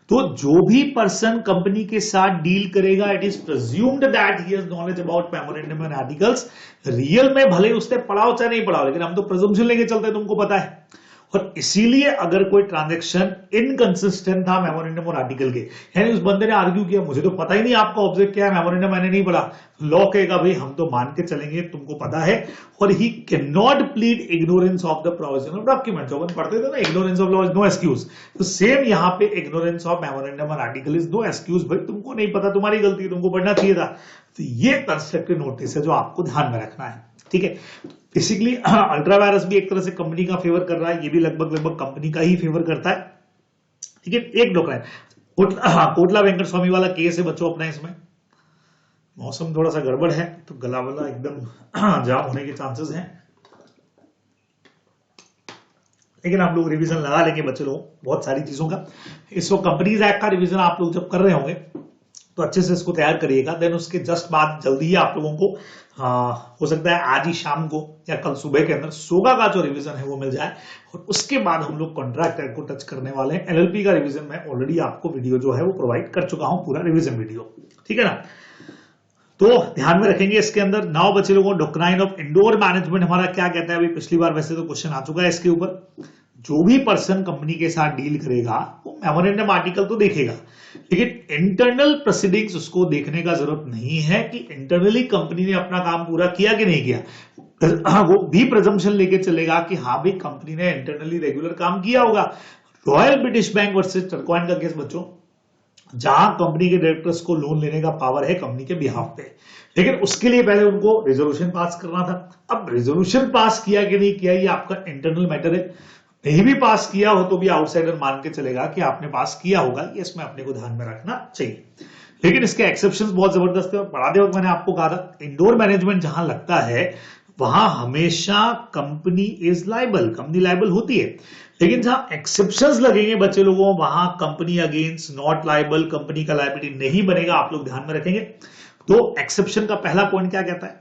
तो जो भी पर्सन कंपनी के साथ डील करेगा, it is presumed that he has knowledge about memorandum and articles. Real में भले उसने पढ़ा हो चाहे नहीं पढ़ा हो, लेकिन हम तो प्रिजम्पशन लेके चलते हैं, तुमको पता है। और इसीलिए अगर कोई ट्रांजैक्शन इनकंसिस्टेंट था मेमोरेंडम और आर्टिकल के, यानी उस बंदे ने आर्ग्यू किया मुझे तो पता ही नहीं आपका ऑब्जेक्ट क्या है, मेमोरेंडम मैंने नहीं पढ़ा, लॉ कहेगा भाई हम तो मान के चलेंगे तुमको पता है, और he can not plead ignorance of the provision of document. जो अपन पढ़ते थे ना, ignorance of law is no excuse, तो सेम यहाँ पे इग्नोरेंस ऑफ मेमोरेंडम और आर्टिकल इज नो एक्सक्यूज। भाई तुमको नहीं पता, तुम्हारी गलती है, तुमको पढ़ना चाहिए था। तो ये कंस्ट्रक्टिव नोटिस है जो आपको ध्यान में रखना है, ठीक है। बेसिकली अल्ट्रा वायरस भी एक तरह से कंपनी का फेवर कर रहा है, ये भी लगभग लगभग कंपनी का ही फेवर करता है, ठीक है। एक डॉक्टर है कोटला वेंकट स्वामी वाला केस है बच्चों अपना, इसमें मौसम थोड़ा सा गड़बड़ है तो गला वाला एकदम जाम होने के चांसेस हैं, लेकिन आप लोग रिवीजन लगा लेंगे बच्चे लोग बहुत सारी चीजों का। इसको कंपनीज एक्ट का रिवीजन आप लोग जब कर रहे होंगे तो अच्छे से इसको तैयार करिएगा। देन उसके जस्ट बाद जल्दी ही आप लोगों को हो सकता है आज ही शाम को या कल सुबह के अंदर सोगा का जो रिवीजन है वो मिल जाए, और उसके बाद हम लोग कॉन्ट्रैक्ट एक्ट को टच करने वाले हैं। एलएलपी का रिवीजन मैं ऑलरेडी आपको वीडियो जो है वो प्रोवाइड कर चुका हूं, पूरा रिवीजन वीडियो, ठीक है ना। तो ध्यान में रखेंगे इसके अंदर। नाउ बच्चे लोगों, डॉक्ट्राइन ऑफ इंडोर मैनेजमेंट हमारा क्या कहता है, अभी पिछली बार वैसे तो क्वेश्चन आ चुका है इसके ऊपर। जो भी पर्सन कंपनी के साथ डील करेगा वो मेमोरेंडम आर्टिकल तो देखेगा, लेकिन इंटरनल प्रोसीडिंग्स उसको देखने का जरूरत नहीं है कि इंटरनली कंपनी ने अपना काम पूरा किया कि नहीं किया। वो भी प्रेजम्पशन लेके चलेगा कि हाँ भाई कंपनी ने इंटरनली रेगुलर काम किया होगा। रॉयल ब्रिटिश बैंक वर्सेस टर्कवाइन का केस बच्चों, जहां कंपनी के डायरेक्टर्स को लोन लेने का पावर है कंपनी के बिहाफ पे, लेकिन उसके लिए पहले उनको रेजोल्यूशन पास करना था। अब रेजोल्यूशन पास किया कि नहीं किया ये आपका इंटरनल मैटर है, नहीं भी पास किया हो तो भी आउटसाइडर मान के चलेगा कि आपने पास किया होगा, ये इसमें अपने को ध्यान में रखना चाहिए। लेकिन इसके एक्सेप्शंस बहुत जबरदस्त है। पढ़ाते वक्त मैंने आपको कहा था इंडोर मैनेजमेंट जहां लगता है वहां हमेशा company is liable, company liable होती है, लेकिन जहां एक्सेप्शंस लगेंगे बच्चे लोगों वहां company against not liable, company का लायबिलिटी नहीं बनेगा। आप लोग ध्यान में रखेंगे। तो एक्सेप्शन का पहला पॉइंट क्या कहता है,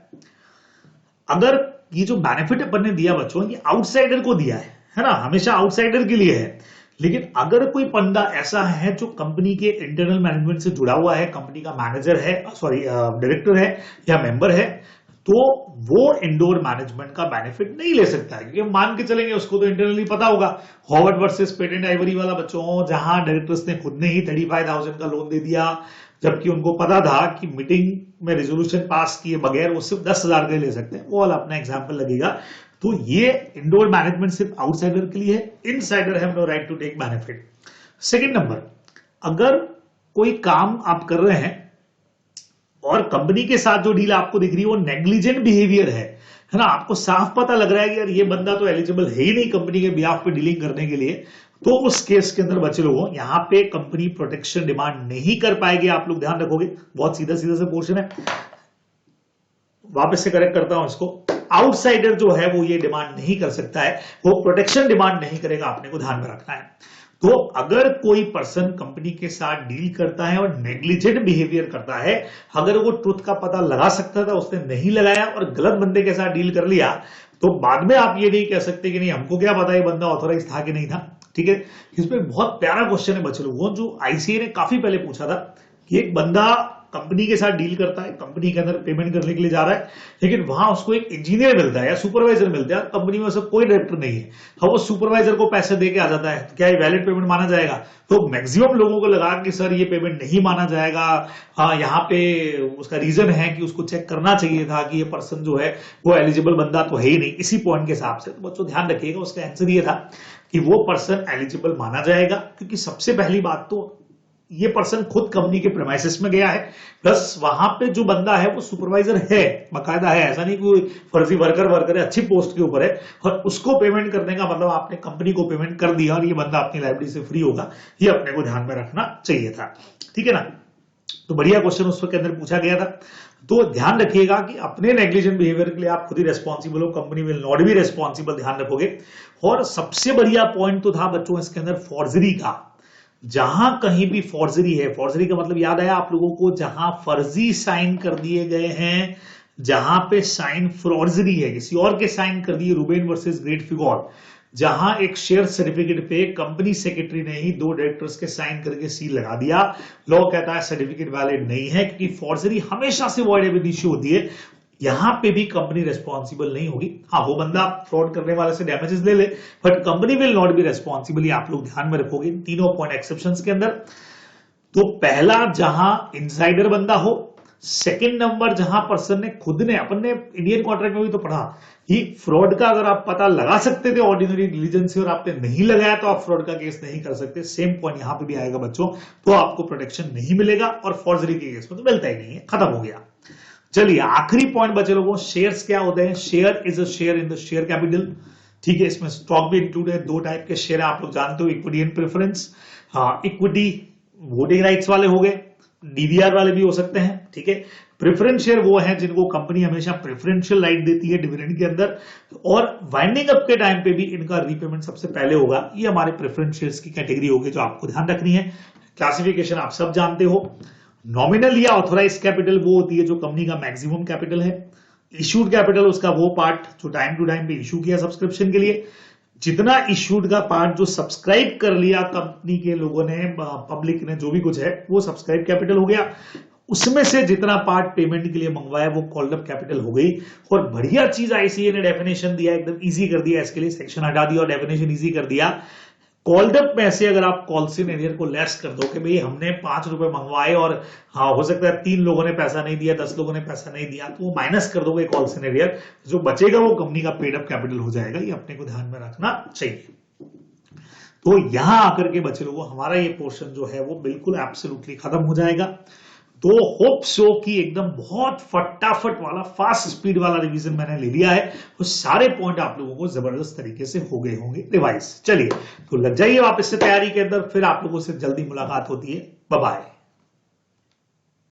अगर ये जो बेनिफिट अपन ने दिया बच्चों ये आउटसाइडर को दिया है ना, हमेशा आउटसाइडर के लिए है, लेकिन अगर कोई बंदा ऐसा है जो कंपनी के इंटरनल मैनेजमेंट से जुड़ा हुआ है, कंपनी का मैनेजर है, सॉरी डायरेक्टर है या मेंबर है, तो वो इंडोर मैनेजमेंट का बेनिफिट नहीं ले सकता है, क्योंकि मान के चलेंगे उसको तो इंटरनली पता होगा। हॉवर्ड वर्सेस पेटेंट आइवरी वाला बच्चों, जहां डायरेक्टर्स ने खुद ने ही 35,000 का लोन दे दिया, जबकि उनको पता था कि मीटिंग में रेजोल्यूशन पास किए बगैर वो सिर्फ 10,000 के ले सकते हैं, वो वाला अपना एग्जाम्पल लगेगा। तो ये इंडोर मैनेजमेंट सिर्फ आउटसाइडर के लिए है, insider have no right to take benefit. Second number, अगर कोई काम आप कर रहे हैं और कंपनी के साथ जो डील आपको दिख रही है वो नेग्लिजेंट बिहेवियर है ना, आपको साफ पता लग रहा है कि यार ये बंदा तो एलिजिबल है ही नहीं कंपनी के बिहाफ पे डीलिंग करने के लिए, तो उस केस के अंदर बच्चे लोगों यहां पे कंपनी प्रोटेक्शन डिमांड नहीं कर पाएगी। आप लोग ध्यान रखोगे, बहुत सीधा सीधा से पोर्शन है, वापस से करेक्ट करता हूं इसको। आउटसाइडर जो है वो ये डिमांड नहीं कर सकता है, वो प्रोटेक्शन डिमांड नहीं करेगा, आपने को ध्यान में रखना है। तो अगर कोई पर्सन कंपनी के साथ डील करता है और नेग्लिजेंट बिहेवियर करता है, अगर वो ट्रुथ का पता लगा सकता था उसने नहीं लगाया और गलत बंदे के साथ डील कर लिया, तो बाद में आप ये नहीं कह सकते कि नहीं हमको क्या पता ये बंदा ऑथोराइज था कि नहीं था, ठीक है। इसमें बहुत प्यारा क्वेश्चन है बच्चे लोगों, जो आईसीए ने काफी पहले पूछा था कि एक बंदा कंपनी के साथ डील करता है, कंपनी के अंदर पेमेंट करने के लिए जा रहा है, लेकिन वहां उसको एक इंजीनियर मिलता है या सुपरवाइजर मिलता है, कंपनी में सब कोई डायरेक्टर नहीं है, अब वो सुपरवाइजर को पैसे दे के आ जाता है, तो क्या ये वैलिड पेमेंट माना जाएगा? तो मैक्सिमम लोगों को लगा कि सर ये पेमेंट नहीं माना जाएगा। हाँ, यहाँ पे उसका रीजन है कि उसको चेक करना चाहिए था कि ये पर्सन जो है वो एलिजिबल बंदा तो है ही नहीं, इसी पॉइंट के हिसाब से। तो बच्चों ध्यान रखिएगा, उसका आंसर ये था कि वो पर्सन एलिजिबल माना जाएगा, क्योंकि सबसे पहली बात तो ये पर्सन खुद कंपनी के प्रेमाइसिस में गया है, प्लस वहां पे जो बंदा है वो सुपरवाइजर है, बाकायदा है, ऐसा नहीं कोई फर्जी वर्कर है, अच्छी पोस्ट के ऊपर है, और उसको पेमेंट करने का मतलब आपने कंपनी को पेमेंट कर दिया और ये बंदा अपनी लाइबिलिटी से फ्री होगा, ये अपने को ध्यान में रखना चाहिए था, ठीक है ना। तो बढ़िया क्वेश्चन उस के अंदर पूछा गया था। तो ध्यान रखिएगा कि अपने नेग्लिजेंट बिहेवियर के लिए आप खुद ही रेस्पॉन्सिबल हो, company will not be responsible, ध्यान रखोगे। और सबसे बढ़िया पॉइंट तो था बच्चों इसके अंदर फॉर्जरी का। जहां कहीं भी फॉर्जरी है, फॉर्जरी का मतलब याद आया आप लोगों को, जहां फर्जी साइन कर दिए गए हैं, जहां पे साइन फॉर्जरी है, किसी और के साइन कर दिए, रूबेन वर्सेस ग्रेट फिगोर, जहां एक शेयर सर्टिफिकेट पे कंपनी सेक्रेटरी ने ही 2 डायरेक्टर्स के साइन करके सील लगा दिया, लॉ कहता है सर्टिफिकेट वैलिड नहीं है, क्योंकि फॉर्जरी हमेशा से वॉइड एब इनिशियो होती है। यहां पे भी कंपनी रेस्पॉन्सिबल नहीं होगी। हाँ, वो बंदा फ्रॉड करने वाले से डैमेजेस ले ले, but company will not be responsible. ये आप लोग ध्यान में रखोगे तीनों पॉइंट एक्सेप्शंस के अंदर। तो पहला जहां इनसाइडर बंदा हो, सेकंड नंबर जहां पर्सन ने खुद ने, अपन ने इंडियन कॉन्ट्रैक्ट में भी तो पढ़ा कि फ्रॉड का अगर आप पता लगा सकते थे ऑर्डिनरी डिलीजेंस से और आपने नहीं लगाया तो आप फ्रॉड का केस नहीं कर सकते। सेम पॉइंट यहां पे भी आएगा बच्चों, तो आपको प्रोटेक्शन नहीं मिलेगा और फॉर्जरी के केस में तो मिलता ही नहीं है, खत्म हो गया। चलिए आखिरी पॉइंट बचे लोगों, शेयर्स क्या होते हैं। Share is a share in the share capital, ठीक है। इसमें स्टॉक भी इंक्लूड है। दो टाइप के शेयर आप लोग जानते हो, equity and preference. Equity voting rights वाले हो गए, डीवीआर वाले भी हो सकते हैं, ठीक है। प्रेफरेंस शेयर वो है जिनको कंपनी हमेशा प्रेफरेंशियल राइट देती है डिविडेंड के अंदर, और वाइंडिंग अप के टाइम पे भी इनका रीपेमेंट सबसे पहले होगा। ये हमारे प्रेफरेंस शेयर्स की कैटेगरी होगी जो आपको ध्यान रखनी है। क्लासिफिकेशन आप सब जानते हो। नॉमिनल या ऑथोराइज कैपिटल वो होती है जो कंपनी का मैक्सिमम कैपिटल है। इश्यूड कैपिटल उसका वो पार्ट जो टाइम टू टाइम पे इश्यू किया सब्सक्रिप्शन के लिए। जितना इश्यूड का पार्ट जो सब्सक्राइब कर लिया कंपनी के लोगों ने, पब्लिक ने, जो भी कुछ है वो सब्सक्राइब कैपिटल हो गया। उसमें से जितना पार्ट पेमेंट के लिए मंगवाया वो कॉल्ड अप कैपिटल हो गई। और बढ़िया चीज आईसीए ने डेफिनेशन दिया, एकदम इजी कर दिया, इसके लिए सेक्शन हटा दिया और डेफिनेशन इजी कर दिया। कॉल्ड अप में से अगर आप कॉल्सिन एरियर को लेस कर दो कि भाई हमने 5 रुपए मंगवाए और हाँ हो सकता है 3 लोगों ने पैसा नहीं दिया, 10 लोगों ने पैसा नहीं दिया, तो वो माइनस कर दोगे कॉल्सिन एरियर, जो बचेगा वो कंपनी का पेड अप कैपिटल हो जाएगा। ये अपने को ध्यान में रखना चाहिए। तो यहां आकर के बच्चे लोगों हमारा ये पोर्शन जो है वो बिल्कुल एब्सोल्युटली खत्म हो जाएगा। तो होप सो कि एकदम बहुत फटाफट वाला फास्ट स्पीड वाला रिवीजन मैंने ले लिया है, वो सारे पॉइंट आप लोगों को जबरदस्त तरीके से हो गए होंगे रिवाइज। चलिए तो लग जाइए वापस से तैयारी के अंदर, फिर आप लोगों से जल्दी मुलाकात होती है। Bye bye.